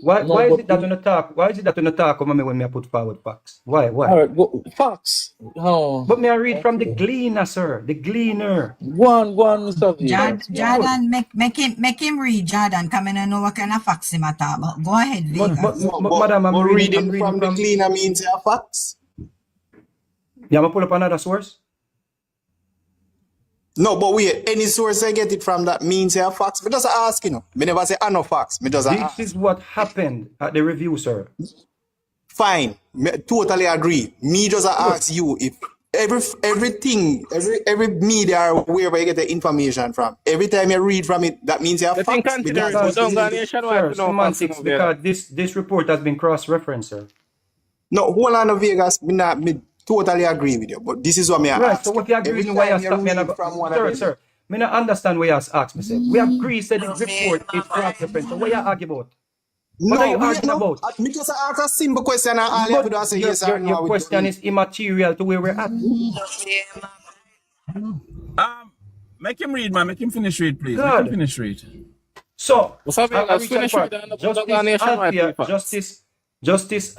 Why is it that on the talk? Why is it that on the talk over me when I put forward facts? Why? All right, facts. Oh. But may I read from the Gleaner, sir? The Gleaner. Go on, Mr. Jordan, make him read, Jordan. Come in and know what kind of facts he matter about. Go ahead, Vegas. Madam, I'm reading from the Gleaner means your facts. Yeah, I'm pull up another source. No, but any source I get it from that means you have facts. Me just ask, you know. Me never say I know facts. Me just ask. This is what happened at the review, sir. Fine. Me totally agree. Me just ask you if every media or wherever you get the information from, every time you read from it, that means you have facts. Because this report has been cross-referenced, sir. No, hold on, Vegas. Me totally agree with you, but this is what me ask. Right, so what you agree with why you stop me? Sir, me not understand why you ask me. Say, we agree that the report is cross-referenced. So what you argue about? What are you arguing about? Me just ask a simple question and all you have to do is say yes or no. Your question is immaterial to where we're at. Make him read, man. Make him finish read, please. God. Make him finish read. So, Justice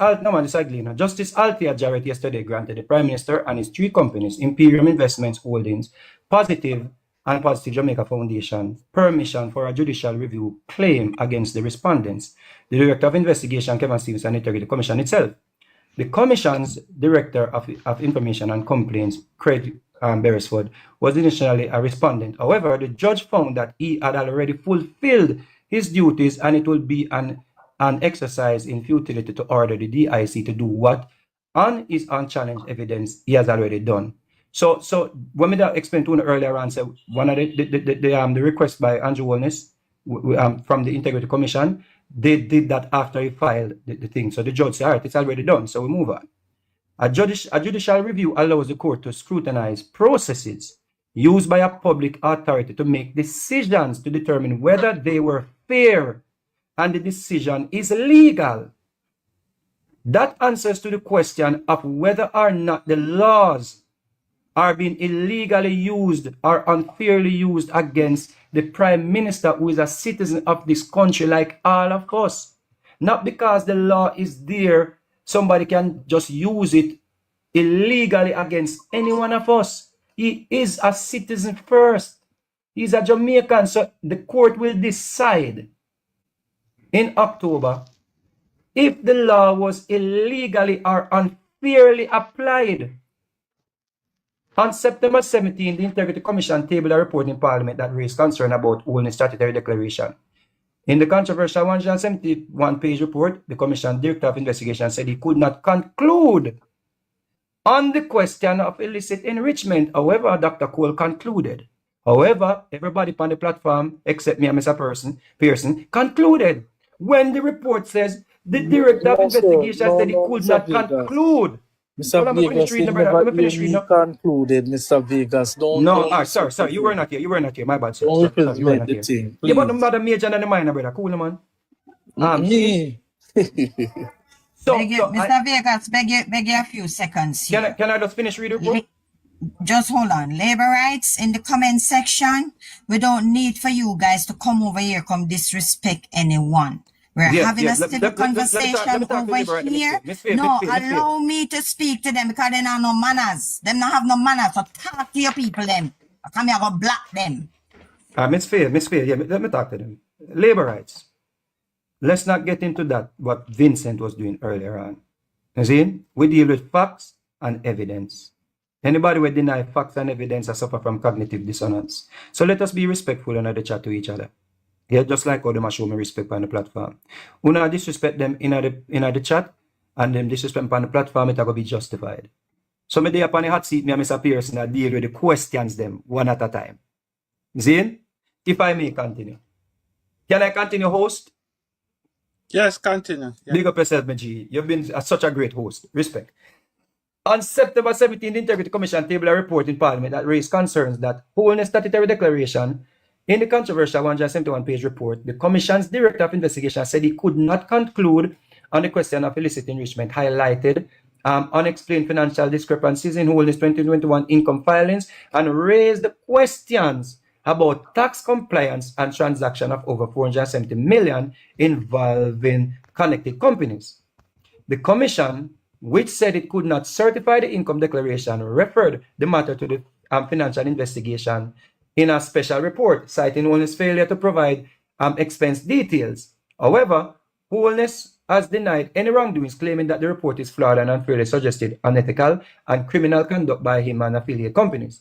Althea Jarrett yesterday granted the Prime Minister and his 3 companies, Imperium Investments Holdings, Positive and Positive Jamaica Foundation, permission for a judicial review claim against the respondents, the Director of Investigation, Kevin Stevens, and Integrity Commission itself. The Commission's Director of Information and Complaints, Craig Beresford, was initially a respondent. However, the judge found that he had already fulfilled his duties and it will be an exercise in futility to order the DIC to do what on his unchallenged evidence he has already done. So when we explained to you earlier on, so one of the request by Andrew Holness from the Integrity Commission, they did that after he filed the thing. So the judge said, all right, it's already done, so we move on. A judicial review allows the court to scrutinize processes used by a public authority to make decisions to determine whether they were fair and the decision is legal. That answers to the question of whether or not the laws are being illegally used or unfairly used against the Prime Minister, who is a citizen of this country like all of us. Not because the law is there, somebody can just use it illegally against any one of us. He is a citizen first. He's a Jamaican, so the court will decide in October if the law was illegally or unfairly applied. On September 17, the Integrity Commission tabled a report in Parliament that raised concern about Holness' statutory declaration. In the controversial 171-page report, the Commission Director of Investigation said he could not conclude on the question of illicit enrichment. However, Dr. Cole concluded However, everybody on the platform, except me and Mr. Pearson, concluded when the report says the director of No, sir. investigation said he No, could Mr. not Vegas. conclude. Mr. Hold on, let me finish Vegas, reading, you brother. never Let me finish hear reading. me concluded, Mr. Vegas. No, Don't sorry, you were not here. You were not here. My bad, sir. Don't Sorry, you were represent not the here. thing, Yeah, but no please. matter major than the minor, brother. Cool, man. Me. Mr. Vegas, beg you a few seconds here. Can I just finish reading the report? Just hold on. Labor rights in the comment section. We don't need for you guys to come over here, come disrespect anyone. We're having a civil conversation over here. No, allow me to speak to them because they don't have no manners. Them not have no manners. So talk to your people them. I come here go block them. Miss Fair, yeah, let me talk to them. Labor rights. Let's not get into that, what Vincent was doing earlier on. You see, we deal with facts and evidence. Anybody will deny facts and evidence or suffer from cognitive dissonance. So let us be respectful in the chat to each other. Yeah, just like how they must show me respect on the platform. Una disrespect them in the chat, and them disrespect on the platform, it will be justified. So me dey upon the hot seat, me and Mr. Pearson, I deal with the questions them one at a time. See? If I may continue. Can I continue, host? Yes, continue. Yeah. Big up yourself, G. You've been such a great host. Respect. On September 17, the Integrity Commission tabled a report in Parliament that raised concerns that wholeness statutory declaration in the controversial 171-page report, the Commission's Director of Investigation said he could not conclude on the question of illicit enrichment, highlighted unexplained financial discrepancies in wholeness 2021 income filings, and raised questions about tax compliance and transaction of over 470 million involving connected companies. The Commission, which said it could not certify the income declaration, referred the matter to the financial investigation in a special report, citing Wholeness' failure to provide expense details. However, Wholeness has denied any wrongdoings, claiming that the report is flawed and unfairly suggested unethical and criminal conduct by him and affiliate companies.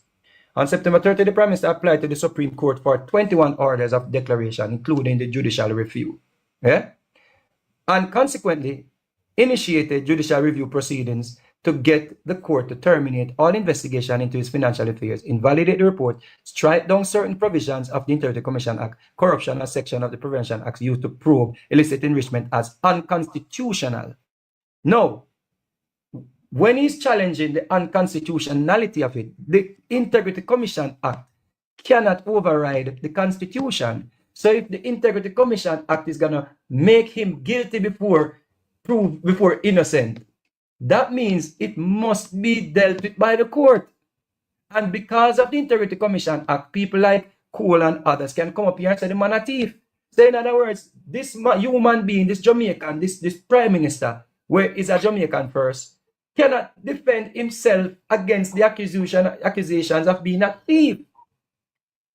On September 30, the Prime Minister applied to the Supreme Court for 21 orders of declaration, including the judicial review. Yeah? And consequently, initiated judicial review proceedings to get the court to terminate all investigation into his financial affairs, invalidate the report, strike down certain provisions of the Integrity Commission Act, corruption as section of the Prevention Act used to probe illicit enrichment as unconstitutional. Now, when he's challenging the unconstitutionality of it, the Integrity Commission Act cannot override the Constitution. So if the Integrity Commission Act is going to make him guilty before innocent, that means it must be dealt with by the court. And because of the Integrity Commission Act, people like Cole and others can come up here and say the man a thief. So in other words, this human being, this Jamaican, this Prime Minister, where is a Jamaican first, cannot defend himself against the accusations of being a thief.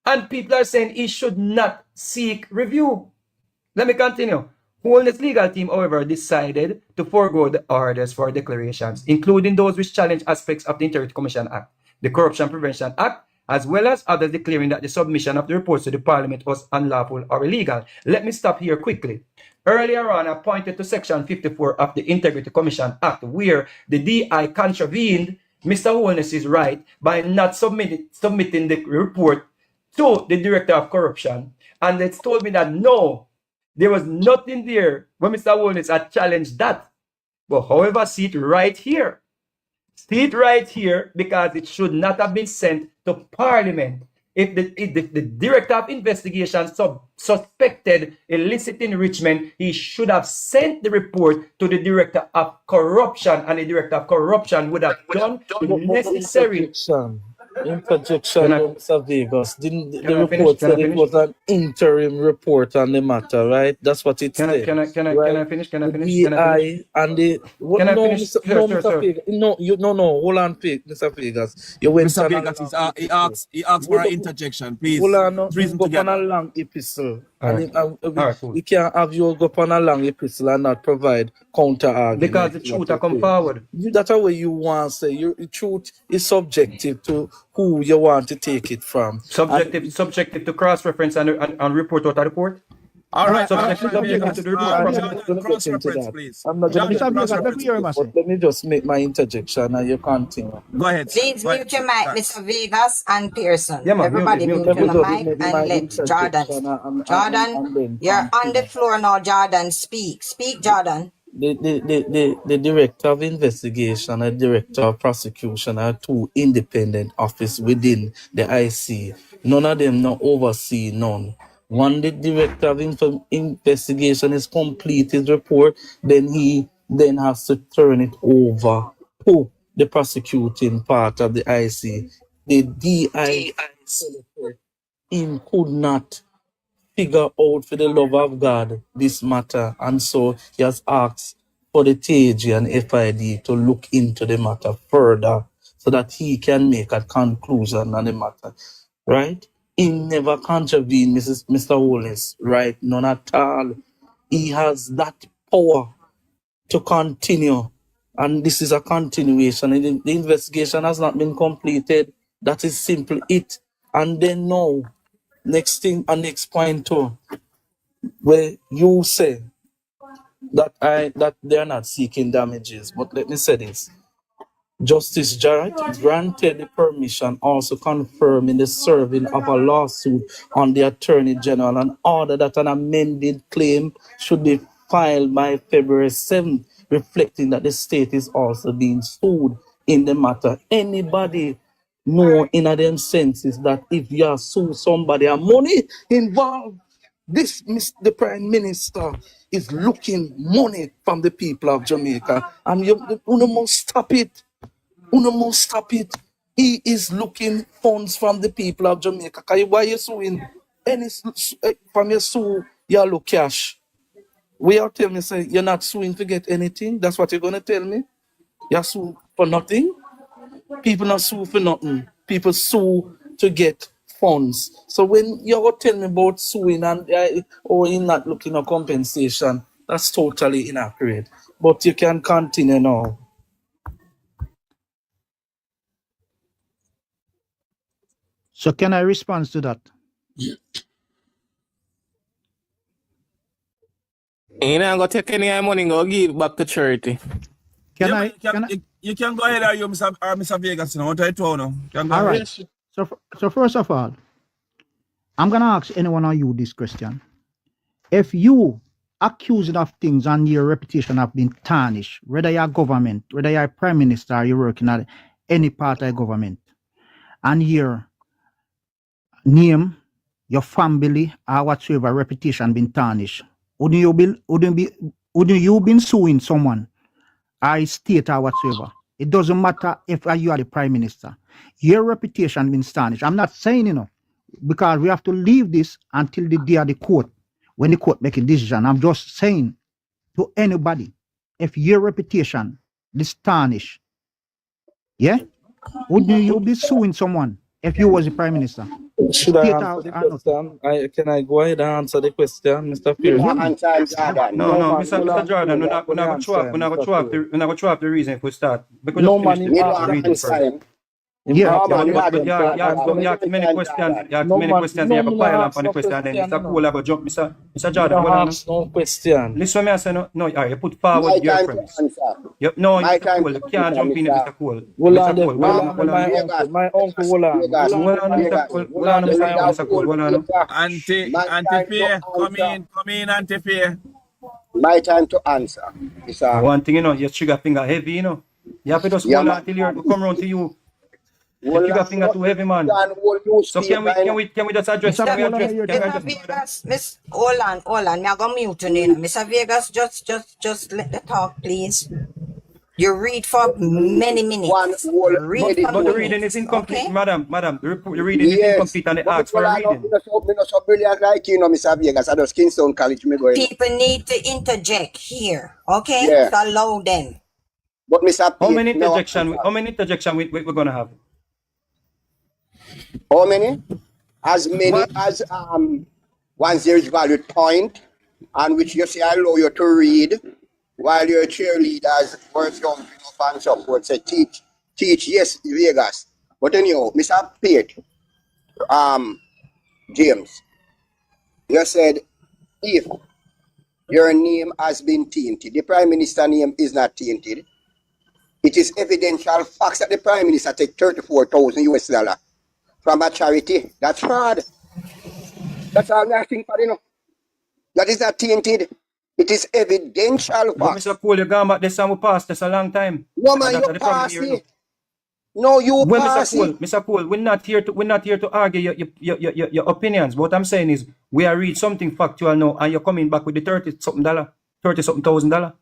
And people are saying he should not seek review. Let me continue. Wholeness legal team, however, decided to forego the orders for declarations, including those which challenge aspects of the Integrity Commission Act, the Corruption Prevention Act, as well as others declaring that the submission of the reports to the Parliament was unlawful or illegal. Let me stop here quickly. Earlier on, I pointed to Section 54 of the Integrity Commission Act, where the DI contravened Mr. Wholeness's right by not submitting the report to the Director of Corruption. And it's told me that no, there was nothing there when Mr. Wholeness had challenged that. But however, see it right here. See it right here, because it should not have been sent to Parliament. If the Director of Investigation suspected illicit enrichment, he should have sent the report to the Director of Corruption, and the Director of Corruption would have done the necessary. Interjection, Mr. Vegas. The report said it was an interim report on the matter, right? That's what it said. Can I finish? Can I finish? And the can I finish? Mr. Vegas. No. Hold on, Mr. Vegas. You went Mr. Vegas, he asked for an interjection, please. Hold on, go on a long epistle. We can't have you go on a long epistle and not provide counter argument. Because the truth will come forward. That's the way you want to say. The truth is subjective to who you want to take it from. Subjective to cross-reference and report out of the court? All right, So all let's right, not get Vegas. into the report. I'm not Jordan, going to cross get into reference, that. please. I'm not going to Jordan, get Mr. into cross Vegas, that. let me reference, hear him, I please. But say. let me just make my interjection and you continue. Go ahead, sir. Please Go ahead, mute your sir. mic, Thanks. Mr. Vegas and Pearson. Yeah, man, Everybody mute mute Let me your them. just mic make and my let Jordan. interjection Jordan, and then you're on the continue. floor now, Jordan. Speak. Speak, Jordan. The director of investigation and director of prosecution are two independent offices within the IC. None of them not oversee none. When the director of investigation is complete his report, then he then has to turn it over to the prosecuting part of the IC. The DI him could not figure out for the love of God this matter, and so he has asked for the TAG and FID to look into the matter further so that he can make a conclusion on the matter. Right? He never contravened Mr. Wallace, right? None at all. He has that power to continue, and this is a continuation. The investigation has not been completed. That is simply it. And then now, next thing and next point too, where you say that they're not seeking damages. But let me say this. Justice Jarrett granted the permission, also confirming the serving of a lawsuit on the Attorney General and ordered that an amended claim should be filed by February 7th, reflecting that the state is also being sued in the matter. Anybody know in them senses that if you are sue somebody and money involved, the Prime Minister is looking money from the people of Jamaica, and you must stop it. Uno must stop it. He is looking funds from the people of Jamaica. Why you suing? From your sue, you look cash. We are telling me say you're not suing to get anything. That's what you're gonna tell me. You're suing for nothing. People not sue for nothing. People sue to get funds. So when you're telling me about suing and or you're not looking at compensation, that's totally inaccurate. But you can continue now. So can I respond to that? You know, I'm going to take any money and go give it back to charity. Can You can go ahead, or you, Mr. Vegas, you know, what I told you. Can go all ahead. right. So first of all, I'm gonna ask anyone of you this question. If you accused of things and your reputation have been tarnished, whether you're government, whether you're prime minister, or you're working at any part of government, and your name, your family, or whatsoever reputation been tarnished, wouldn't you been suing someone, or state or whatsoever? It doesn't matter if you are the prime minister. Your reputation been tarnished. I'm not saying, because we have to leave this until the day of the court, when the court make a decision. I'm just saying to anybody, if your reputation is tarnished, yeah, wouldn't you be suing someone if you was the prime minister? Should I answer the question? Can I go ahead and answer the question, Mr. Pierce? No, Mr. Jordan, we're not going to throw up the reason if we start. Because no just man, finish the reading first. Yeah, but you ask many questions. You ask many questions. You have a pile up on the question. And then Mr. Cole have a jump. Mr. Jordan, hold on. No question. Listen, I say no. All right, you put forward your premise. No, Mr. Cole, you can't jump in, Mr. Cole. Mr. Cole, my uncle, hold on. Hold on, Mr. Cole, hold on. Anti-Fair, come in, Anti-Fair. My time to answer. One thing, your trigger finger heavy, You have to just hold on till you come round to you. The trigger finger too heavy, man. So can we just address? Miss, hold on. Me I go mute you. Mr. Vegas, just let the talk, please. You read for many minutes. But the reading is incomplete, madam. The reading is incomplete and they ask for a reading. I'm not so brilliant like you, Mr. Vegas. I just Kingston College me going. People need to interject here, okay? Yeah. So allow them. But Mr. How many interjection we're gonna have? How many? As many as once there is valid point, and which you say allow you to read, while your cheerleaders were jumping up and support, say teach, yes, Vegas. But anyhow, Mr. Pate, James, you said if your name has been tainted, the Prime Minister name is not tainted. It is evidential facts that the Prime Minister take 34,000 US dollar from a charity. That's fraud. That's all I think, you know. That is not tainted. It is evidential But facts. Mr. Cole, you gone back this and we passed this a long time. No man, That's you the problem pass here. it. No, you Well, pass it. Mr. Cole, we're not here to argue your opinions. What I'm saying is we are read something factual now, and you're coming back with the $30-something thousand.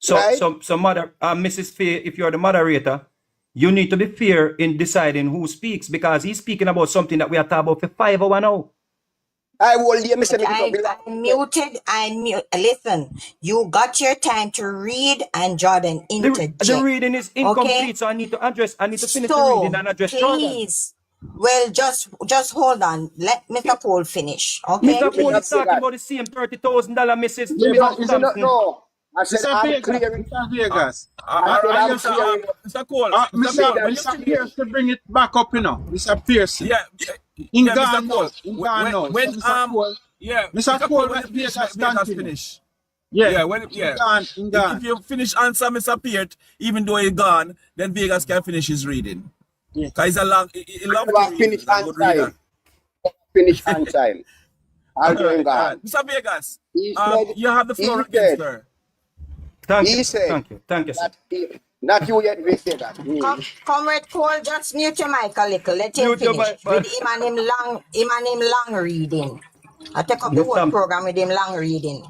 So Right. so Mrs. Faye, if you're the moderator, you need to be fair in deciding who speaks, because he's speaking about something that we are talking about for 5 hours now. I will hear Mr. I mute. Listen, you got your time to read and Jordan interject. The reading is incomplete, Okay? so I need to finish the So, reading and address Jordan. please, well, just hold on. Let Mr. Cole finish. Okay, Mr. Cole is please. talking about the same $30,000, Mrs. No. I said Mr. I'm Vegas, clearing. Mr. Vegas. I said I'm Mr. clearing. Mr. Cole, Mr. Pierce to bring it back up, you know. Mr. Pierce. yeah, In yeah, Mr. Ghana, Cole. in Ghana. When Mr. Cole. yeah, Mr. Cole, when let Vegas Vegas continue. finish. Yeah, Yeah, when in Ghana. if you finish answer Mr. Peart, even though he's gone, then Vegas can finish his reading. Yeah. Cause he's a long, he love to read. Finish He's a on good reader. time. Finish on time. I'm going God. Mr. Vegas, He said, you have the floor he again, said, sir. Thank He you, said thank you, sir. not you yet, we say that. Comrade Cole, just mute your mic a little. Let him Mute your finish. mic, With him and him long reading. I take up the Miss whole Sam, program with him long reading.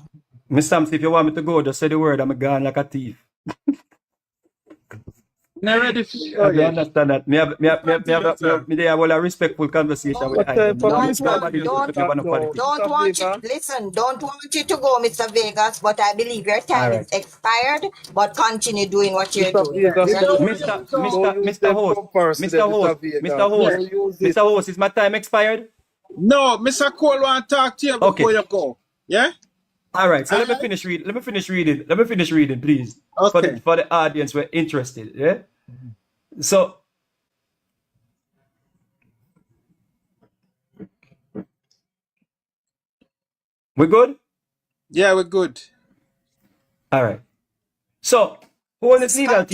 Miss Sam, if you want me to go, just say the word. I'm gone like a thief. Not ready for You understand that? Me have a respectful conversation with the Don't want you to go, Mr. Vegas, but I believe your time is expired, but continue doing what you're doing. Mr. Host, is my time expired? No, Mr. Cole want to talk to you before you go. Yeah? All right, so let me finish reading, please. Okay. For the audience who are interested. Yeah. So we're good? Yeah, we're good. All right. So Holness legal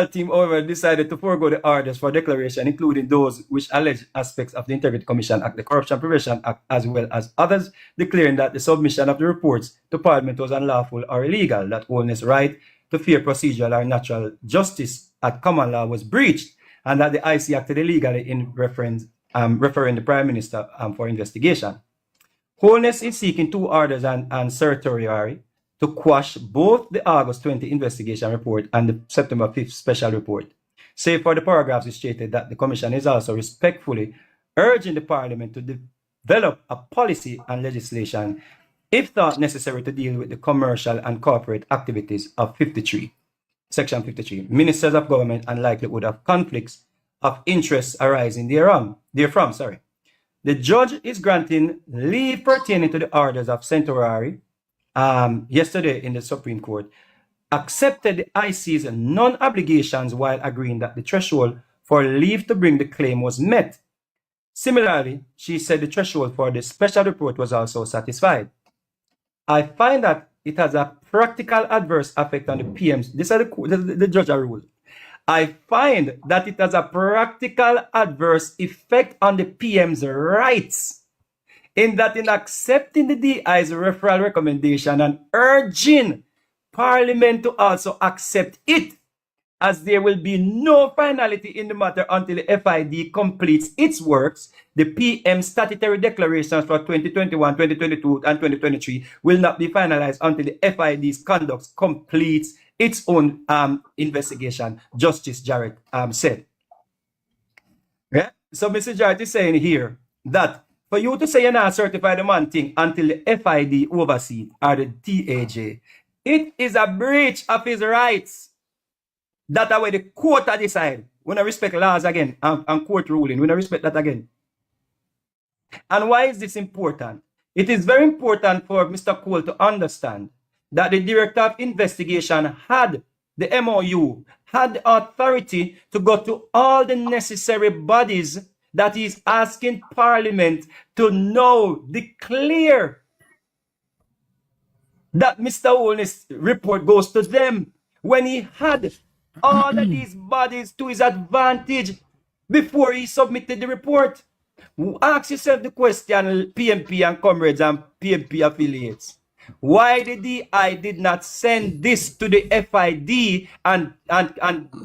team over decided to forego the orders for declaration, including those which allege aspects of the Integrity Commission Act, the Corruption Prevention Act, as well as others, declaring that the submission of the reports to Parliament was unlawful or illegal, that Holness' right to fair procedural or natural justice at common law was breached, and that the IC acted illegally in referring the Prime Minister for investigation. Holness is seeking 2 orders and certiorari to quash both the August 20 investigation report and the September 5th special report. Save for the paragraphs which stated that the Commission is also respectfully urging the Parliament to develop a policy and legislation, if thought necessary, to deal with the commercial and corporate activities of Section 53, Ministers of Government and likelihood of conflicts of interest arising therefrom. The judge is granting leave pertaining to the orders of certiorari yesterday in the Supreme Court, accepted the IC's non-obligations while agreeing that the threshold for leave to bring the claim was met. Similarly, she said the threshold for the special report was also satisfied. I find that it has a practical adverse effect on the PM's. This is the judge rule. I find that it has a practical adverse effect on the PM's rights, in that in accepting the DI's referral recommendation and urging Parliament to also accept it, as there will be no finality in the matter until the FID completes its works, the PM statutory declarations for 2021, 2022, and 2023 will not be finalized until the FID's conduct completes its own investigation, Justice Jarrett said. Yeah? So Mr. Jarrett is saying here that for you to say you're not certified the man thing until the FID oversee or the TAJ, it is a breach of his rights. That's why the court decide. We don't respect laws again and court ruling. We don't respect that again. And why is this important? It is very important for Mr. Cole to understand that the Director of Investigation had the MOU, had the authority to go to all the necessary bodies that he's asking Parliament to now declare that Mr. Holness' report goes to them when he had all of these bodies to his advantage before he submitted the report. Ask yourself the question, PMP and comrades and PMP affiliates. Why the DI did not send this to the FID and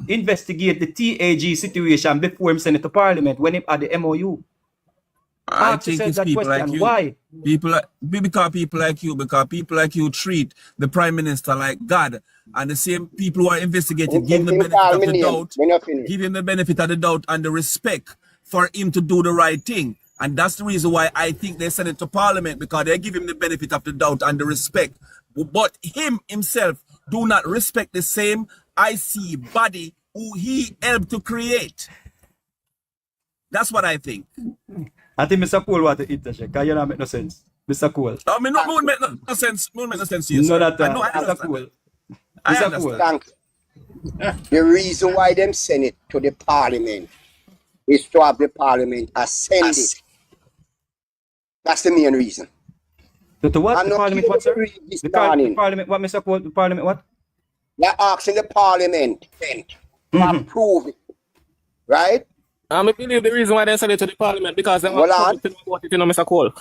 investigate the TAG situation before him send it to Parliament when he had the MOU? I think it's people like you. Why? Because people like you treat the Prime Minister like God, and the same people who are investigating give him the benefit of the doubt, give him the benefit of the doubt and the respect for him to do the right thing. And that's the reason why I think they send it to Parliament, because they give him the benefit of the doubt and the respect. But him himself do not respect the same IC body who he helped to create. That's what I think. I think Mr. Cole want to interject, because you don't make no sense. Mr. Cole. I mean, no make no sense. No make no sense to you, no, sir. that, I know, I Mr. understand. Cole. I Mr. understand. Cole. The reason why them send it to the Parliament is to have the Parliament ascend it. That's the main reason. To what? The Parliament what, sir? The Parliament what, Mr. Cole? The Parliament what? They're asking the Parliament to approve it. Right? I believe the reason why they send it to the Parliament because they want to know about it, you know, Mr. Cole.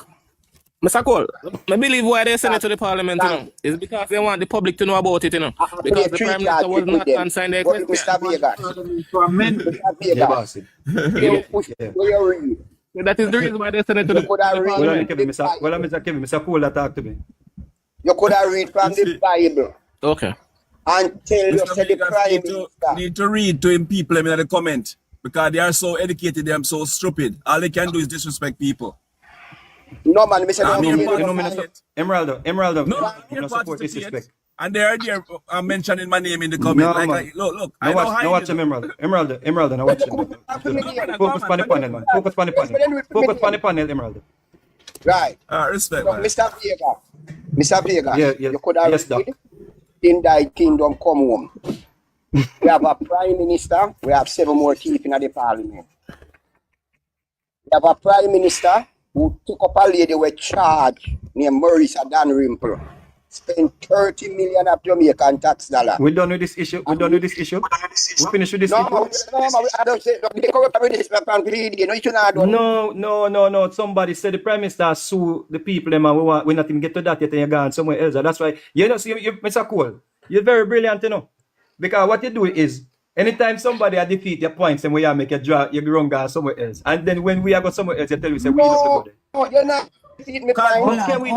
Mr. Cole, I believe why they send it to the Parliament, you know, is because they want the public to know about it, you know. Because the Prime Minister was not answering their question. That is the reason why they send it to the Parliament. Mr. Cole, talk to me. You could have read from the Bible. Okay. And tell you the Prime Minister. Need to read to him people in the comment. Because they are so educated, they are so stupid. All they can do is disrespect people. No, man, Mr. Emeraldo. No, you support disrespect. And they are there mentioning my name in the comment. No, like, look. Now watch him, Emeraldo, now watch him. Focus on the panel, man. Focus on the panel, Emeraldo. Right. Respect, so, man. Mr. Vega, yeah, you could have read in thy kingdom come home. We have a Prime Minister. We have 7 more teeth in the Parliament. We have a Prime Minister who took up a lady with charge named Marisa Dan Rimple. Spent 30 million of Jamaican tax dollars. We're done with this issue. We finished with this issue. I don't say they corrupt with this. No. Somebody said the Prime Minister sue the people, and we're not even get to that yet, and you're gone somewhere else. That's why Mr. Cole, you're very brilliant, you know. Because what you do is, anytime somebody defeat your points and we are make you draw your wrong guy somewhere else. And then when we are go somewhere else, you tell me, say, we look to go there. No, you're not defeating me. Comrade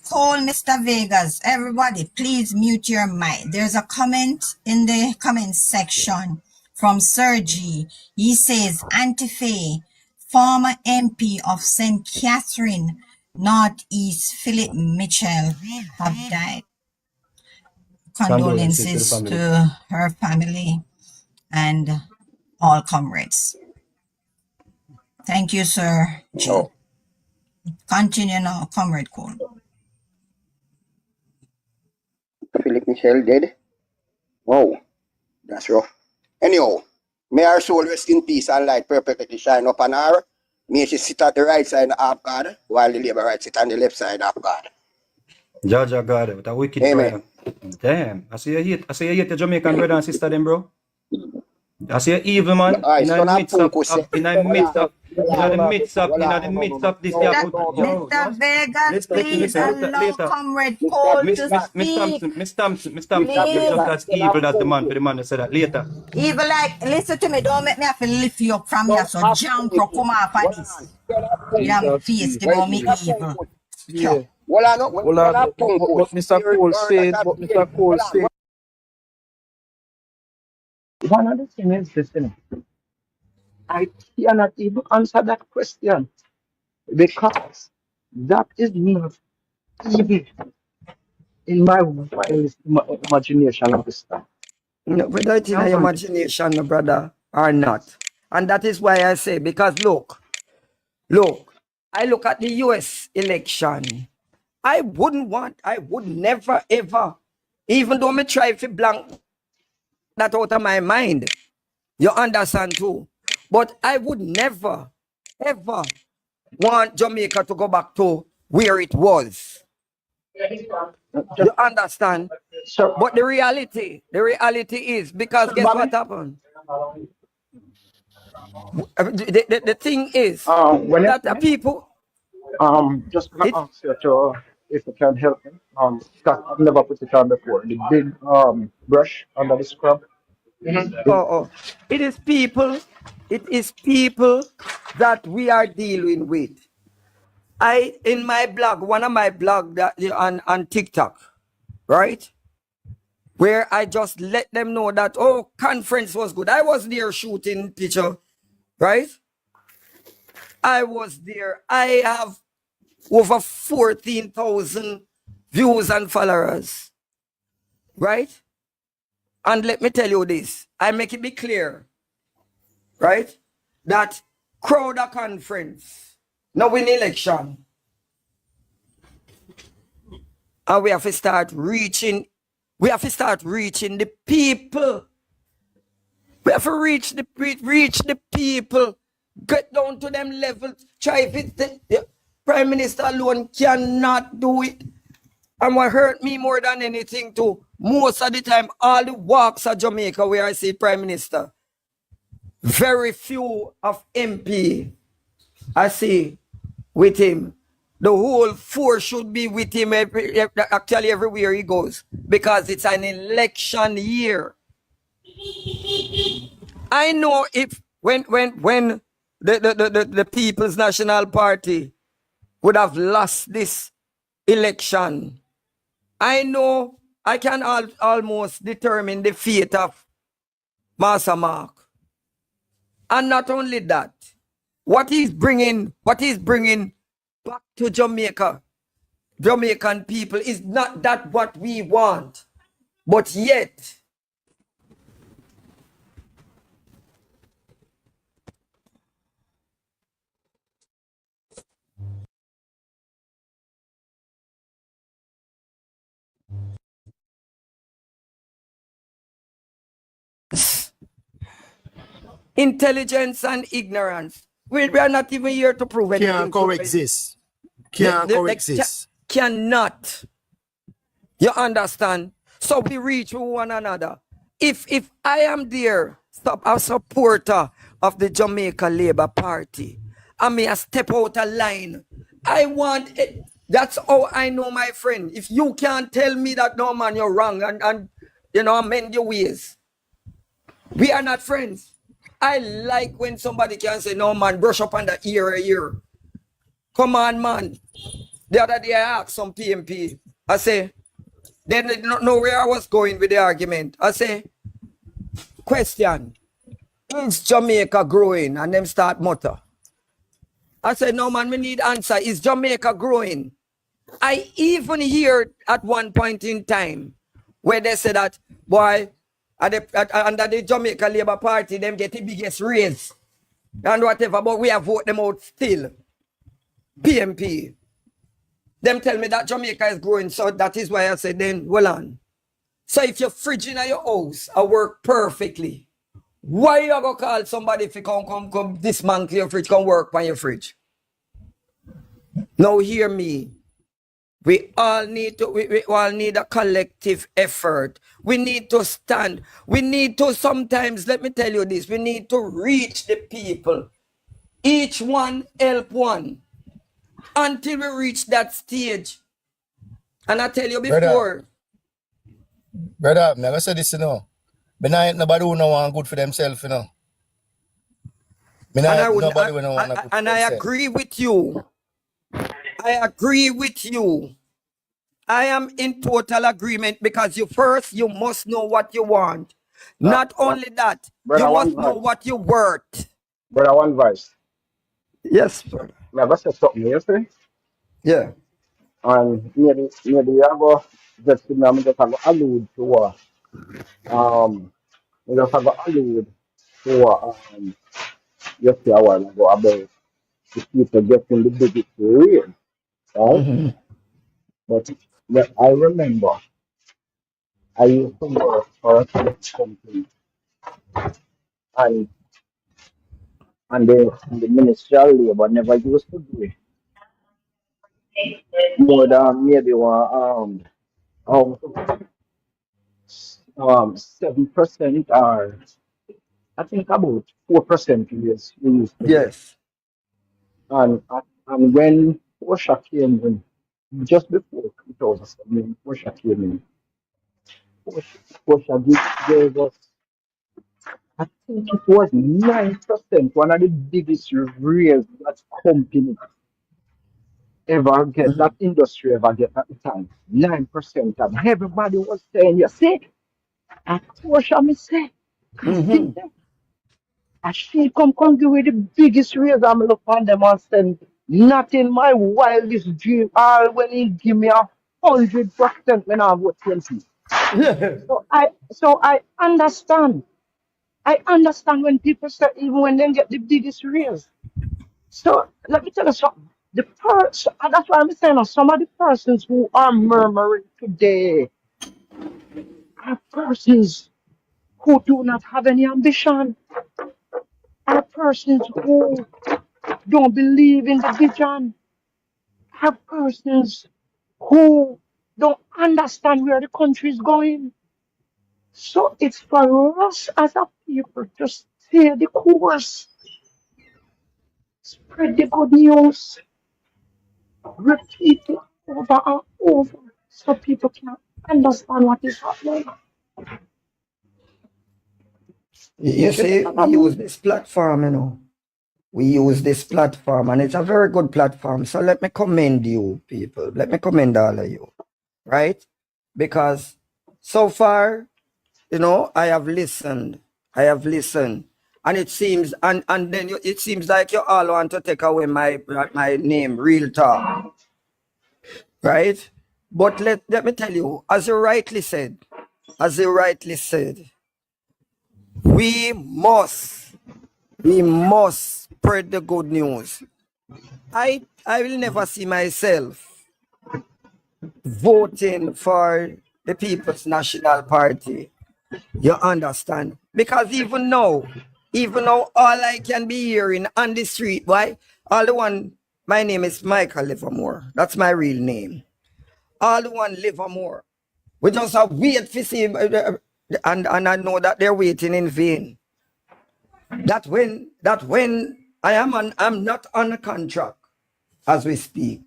Cole, Mr. Vegas, everybody, please mute your mic. There's a comment in the comment section from Sergi. He says, Antife, former MP of St. Catherine, Northeast, Philip Mitchell, have died. Condolences to her family and all comrades. Thank you, sir. Oh. Continue now, Comrade Cole. Philip Michel dead? Wow, that's rough. Anyhow, may her soul rest in peace and light perpetually shine upon her. May she sit at the right side of God, while the Labour right sit on the left side of God. Jaja God, what a wicked prayer. Damn, I see you hate the Jamaican brother and sister them, bro. I see you evil, man. In the midst of this. Mr. Vegas, please allow Comrade Cole to speak. Miss Thompson, you're just as evil as the man for the man that said that later. Evil like, listen to me, don't make me have to lift you up from here, so jump or come off of this. You have a face to go me evil. Yeah. What Mr. Cole said. One of the things is this, you know, I cannot even answer that question because that is not even in my wildest imagination of this time. No, whether it's in your imagination, my brother, or not. And that is why I say, because look, I look at the US election. I would never, ever, even though me try to blank that out of my mind, You understand too? But I would never, ever want Jamaica to go back to where it was. You understand? Sir, But the reality is, because guess what happened? The thing is when you that the finish, people, just gonna ask you to if you can help me. Because I've never put it on before. The big brush under the scrub. it is people that we are dealing with. In my blog, one of my blog that on TikTok, right? Where I just let them know that, conference was good. I was there shooting picture, right? I was there. I have over 14,000 views and followers, right? And let me tell you this, I make it be clear, right? That Crowder conference, now in election, and we have to start reaching the people. We have to reach the people, get down to them levels, try it. The Prime Minister alone cannot do it. And what hurt me more than anything too, most of the time, all the walks of Jamaica where I see Prime Minister, very few of MP I see with him. The whole force should be with him actually everywhere he goes, because it's an election year. I know if when the People's National Party would have lost this election, I know I can almost determine the fate of Master Mark. And not only that, what he's bringing back to Jamaica, Jamaican people, is not that what we want. But yet, intelligence and ignorance. We are not even here to prove anything. Can't coexist. Can't coexist. Cannot. You understand? So we reach one another. If I am there, a supporter of the Jamaica Labour Party, I may step out a line. I want it. That's how I know, my friend. If you can't tell me that, no man, you're wrong, and amend your ways, we are not friends. I like when somebody can say, no man, brush up on the ear a year. Come on, man. The other day I asked some PMP, I say, they did not know where I was going with the argument. I say, question, is Jamaica growing? And them start mutter. I said, no man, we need answer. Is Jamaica growing? I even hear at one point in time where they say that, boy, under the Jamaica Labour Party, them get the biggest raise and whatever, but we have voted them out still. PMP. Them tell me that Jamaica is growing, so that is why I said, then, well on. So if your fridge in your house, I work perfectly, why you go call somebody if you come dismantle your fridge, come work on your fridge? Now hear me. We all need a collective effort. We need to stand. We need to sometimes, let me tell you this, we need to reach the people. Each one help one. Until we reach that stage. And I tell you before. Brother, I'm never say this, But now nobody who want good for themselves, I agree with you. I agree with you. I am in total agreement, because you must know what you want. Not only that, brother, you must know what you're worth. Brother, one verse. Yes, brother. Never say something yesterday. Yeah. And maybe I go just I'm just going to allude to what just going to allude to what yesterday a while ago about the people getting the biggest raise, right? But I remember I used to work for a tech company, and the Ministry of Labour never used to do it. More than maybe 7% or I think about 4% we used to get. Yes. And when Porsche came in, just before 2007, when Porsche came in, Porsche gave us, I think it was 9%, one of the biggest raise that company ever get, that industry ever get at the time. 9%. And everybody was saying, you see, at Porsche, me say, I see them. And she come give me the biggest raise. I'm look on them and say, not in my wildest dream. All when he give me 100%, when I vote 20. So I understand. I understand when people say even when they get the biggest raise. So let me tell you something. The person, and that's why I'm saying some of the persons who are murmuring today are persons who do not have any ambition, are persons who don't believe in the vision, are persons who don't understand where the country is going. So it's for us as a people to stay the course, spread the good news, repeat it over and over so people can understand what is happening. You see, we use this platform, you know. We use this platform, and it's a very good platform. So let me commend you, people. Let me commend all of you, right? Because so far, you know, I have listened. And it seems, and then it seems like you all want to take away my name, Real Talk, right? But let me tell you, as you rightly said, we must spread the good news. I will never see myself voting for the People's National Party. You understand? Because even now, all I can be hearing on the street, why? My name is Michael Livermore. That's my real name. All the one Livermore. We just have wait to see, and I know that they're waiting in vain. That when I'm not on a contract as we speak.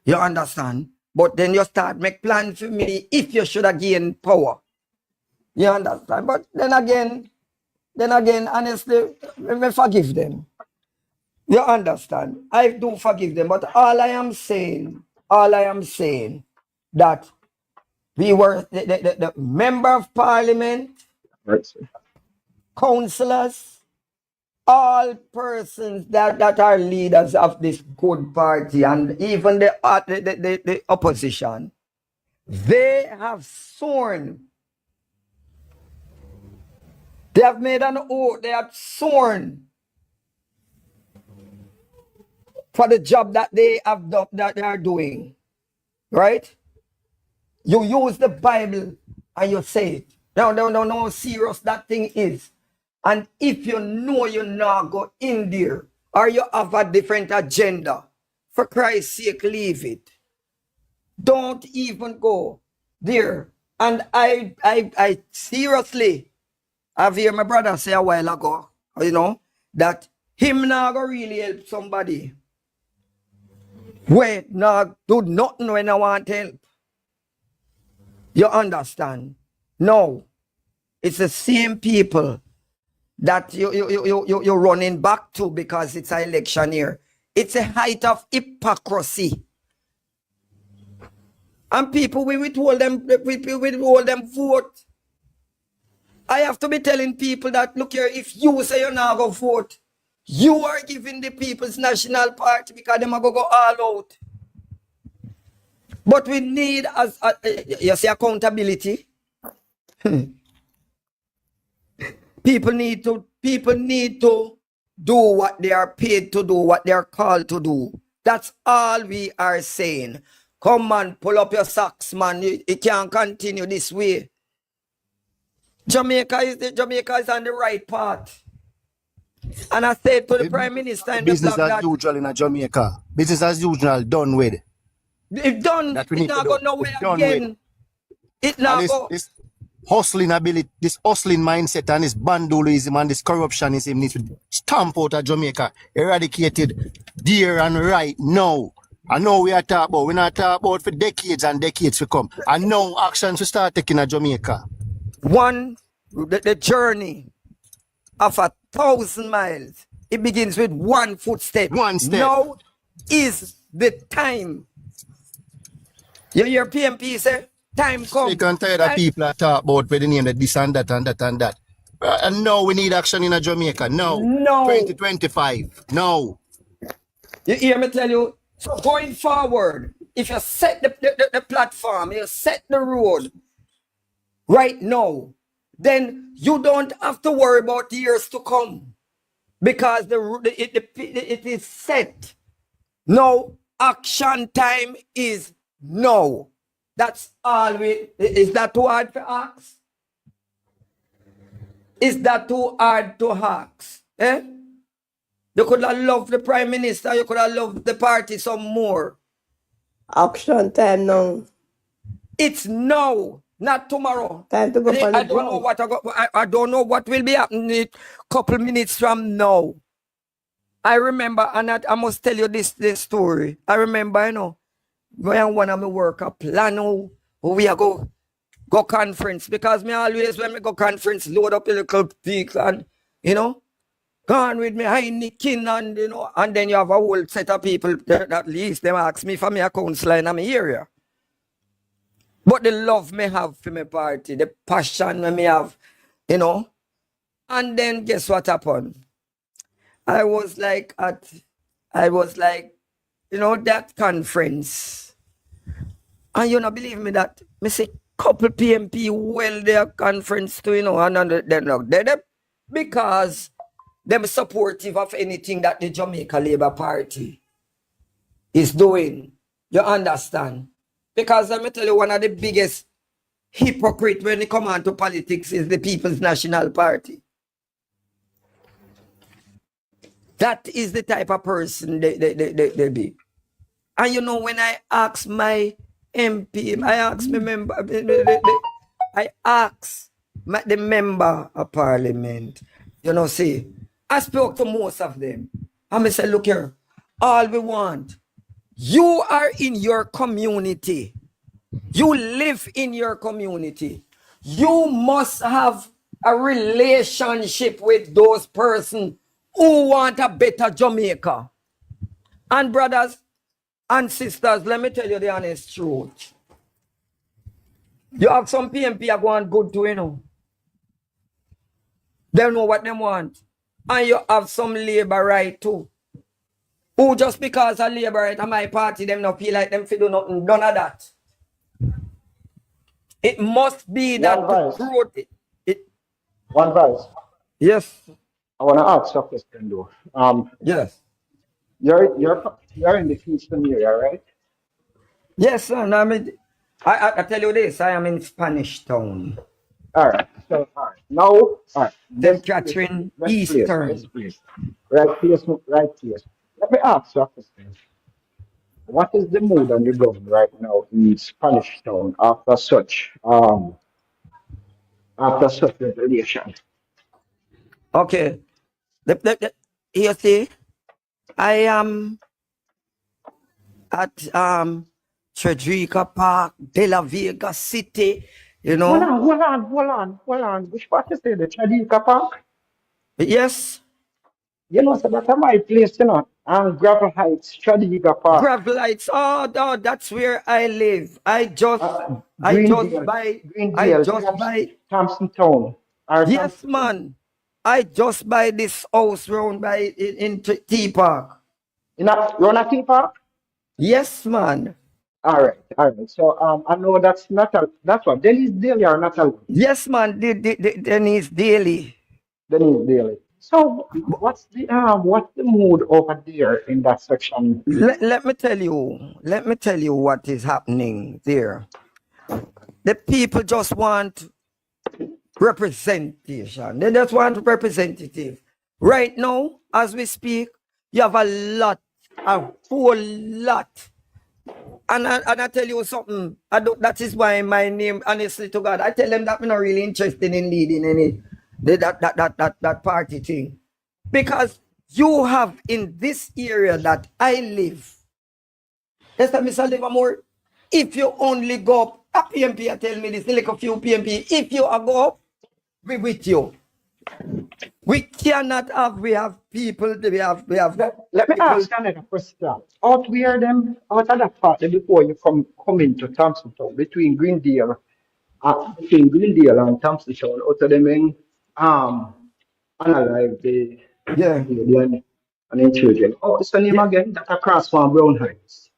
You understand? But then you start make plans for me if you should have gained power. You understand? But then again, honestly, I forgive them. You understand? I do forgive them. But all I am saying, that we were the member of parliament, councillors, all persons that are leaders of this good party, and even the opposition, they have sworn. They have made an oath. They have sworn for the job that they have done, that they are doing. Right? You use the Bible and you say it. No, serious that thing is. And if you know you not go in there, or you have a different agenda, for Christ's sake, leave it. Don't even go there. And I seriously, I've heard my brother say a while ago, you know, that him not go really help somebody. Wait, not do nothing when I want help. You understand? No. It's the same people that you're running back to because it's an election year. It's a height of hypocrisy. And people, we withhold them vote. I have to be telling people that, look here, if you say you're not going to vote, you are giving the People's National Party because they're going to go all out. But we need, you see, accountability. People need to do what they are paid to do, what they are called to do. That's all we are saying. Come on, pull up your socks, man. It can't continue this way. Jamaica is on the right path. And I said to the Prime Minister in the Business blog as that usual in Jamaica. Business as usual, done with. if done, That we it need to not go do. nowhere It's done with. again. It And not go. this hustling ability, this hustling mindset and this bandolism and this corruptionism needs to stamp out of Jamaica, eradicated there and right now. I know we are talking about, we're not talking about for decades and decades to come. And now actions to start taking at Jamaica. The journey of 1,000 miles, it begins with one footstep. One step. Now is the time. You hear PMP say, time come. Sick and tired of people that talk about where they name that this and that and that and that. And now we need action in Jamaica. No. 2025. No. You hear me tell you? So going forward, if you set the platform, you set the road right now, then you don't have to worry about years to come. Because it is set. Now, action time is now. That's all we... Is that too hard to ask? Is that too hard to ask? Eh? You could have loved the Prime Minister, you could have loved the party some more. Action time now. It's now, not tomorrow. Time to go for the I don't know what I don't know what will be happening a couple minutes from now. I remember, and I must tell you this story. I remember, you know, when one of my work a plan how we are go conference, because me always when me go conference load up a little vehicle and you know gone with me Heineken and you know, and then you have a whole set of people that at least them ask me for me a counselor in my area. But the love me have for my party, the passion me have, you know. And then guess what happened? I was like, you know, that conference. And you know, believe me that me say couple PMP well their conference to, you know, and they're because they're supportive of anything that the Jamaica Labour Party is doing. You understand? Because let me tell you, one of the biggest hypocrites when it comes on to politics is the People's National Party. That is the type of person they be. And you know, when I ask my MP, I ask my member, I ask the member of parliament, you know, see, I spoke to most of them. And I said, look here, all we want, you are in your community. You live in your community. You must have a relationship with those persons who want a better Jamaica. And brothers and sisters, let me tell you the honest truth. You have some PMP are going good to, you know. They know what they want. And you have some labor right too. Who just because of labor right of my party, them not feel like them feel do nothing, none of that. It must be that One verse. Yes. I want to ask you a question though. Yes. You're in the Kingston area, right? Yes, son. I tell you this, I am in Spanish Town. All right. So now, all right. St. Catherine Eastern. Yes, please. Right place. Let me ask you a question. What is the mood on the ground right now in Spanish Town after such revelation? Okay. You see, I am at Frederica Park, De La Vega City, you know. Hold on. Which part is it? The Frederica Park? Yes. You know, so that's my place, you know. Gravel Heights, Frederica Park. Gravel Heights. Oh, that's where I live. I just buy Thompson Town. Yes, man. I just buy this house round by in T Park. You're on T Park? Yes, man. All right. So I know that's what Denny's Daily or not alone. Yes, man. Denny's Daily. Denny's Daily. So what's the mood over there in that section? Let me tell you what is happening there. The people just want representation. They just want representative. Right now, as we speak, you have a whole lot. And I tell you something, that is why my name, honestly to God, I tell them that I'm not really interested in leading any that party thing. Because you have in this area that I live, yes, Mr. Livermore, if you only go up, a PMP, I tell me this, like a few PMP, if you are go up, we with you. We cannot have, we have people, we have Let me people. ask another question. Out where them, out of that part before you come into Thompson Town, between Greendale and Thompson Town, out of them in, analyze the lady and the children. Oh, what's the name again? That across from Brown Heights.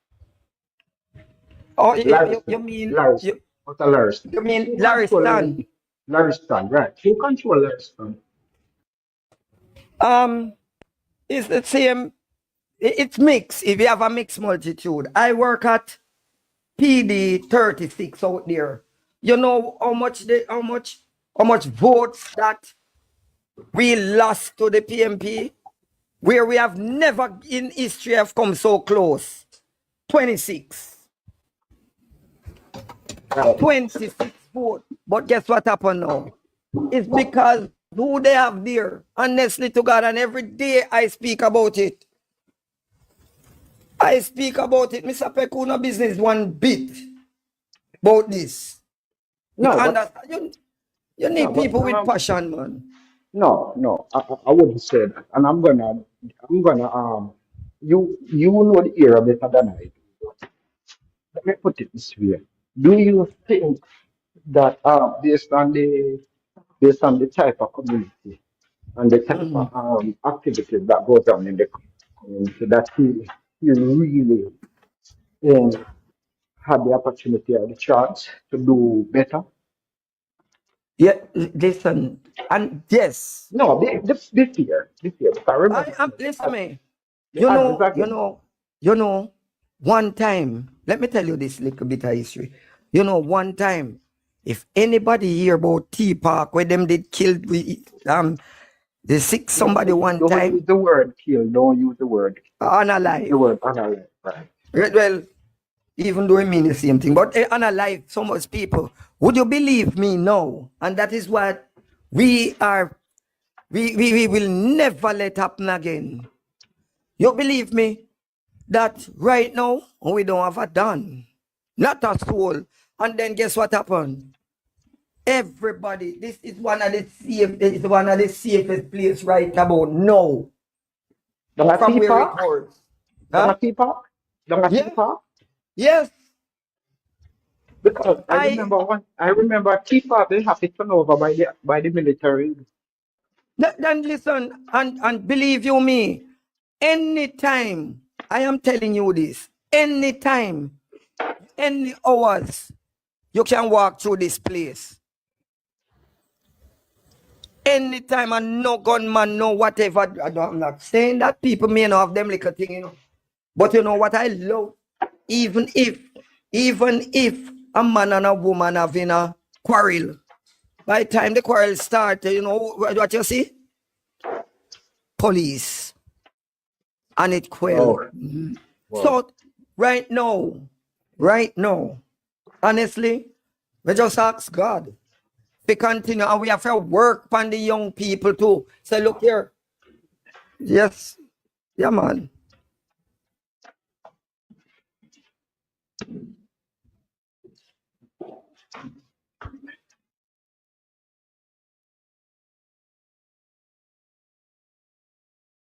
Oh, you mean Lariston. Out of Lariston. You mean Lariston? Lariston, right. Who control Lariston? It's the same. It's mixed. If you have a mixed multitude, I work at PD 36 out there. You know how much votes that we lost to the PMP, where we have never in history have come so close. 26. 26 votes. But guess what happened now? It's because who they have there, honestly to God, and every day I speak about it. Mr. Pekuna business one bit about this. No, you need people with passion, man. No, I wouldn't say that. And I'm gonna you know the era better than I do. Let me put it this way. Do you think that based on the type of community and the type of activities that goes on in the community that he really had the opportunity or the chance to do better? Yeah, listen, and yes. No, be fair. Because I remember. Listen to me. You know, one time, let me tell you this little bit of history. You know, one time, if anybody hear about T Park where them did kill they sick somebody one time. Don't use the word kill, don't use the word unalive. The word unalive, right. Well, even though I mean the same thing, but unalive so much people. Would you believe me? No. And that is what we will never let happen again. You believe me that right now we don't have a done, not a soul. And then guess what happened? Everybody, this is one of the safest place right about now. From where it was. Yes. Because I remember T-Park, they have it turned over by the military. Then listen, and believe you me, anytime, I am telling you this, anytime, any hours, you can walk through this place. Anytime, and no gunman, no whatever. I'm not saying that people may not have them little thing, you know. But you know what I love? Even if a man and a woman having a quarrel, by the time the quarrel starts, you know what you see? Police. And it quell. Wow. So right now, honestly, we just ask God to continue, and we have to work on the young people too. Say, look here. Yes. Yeah, man.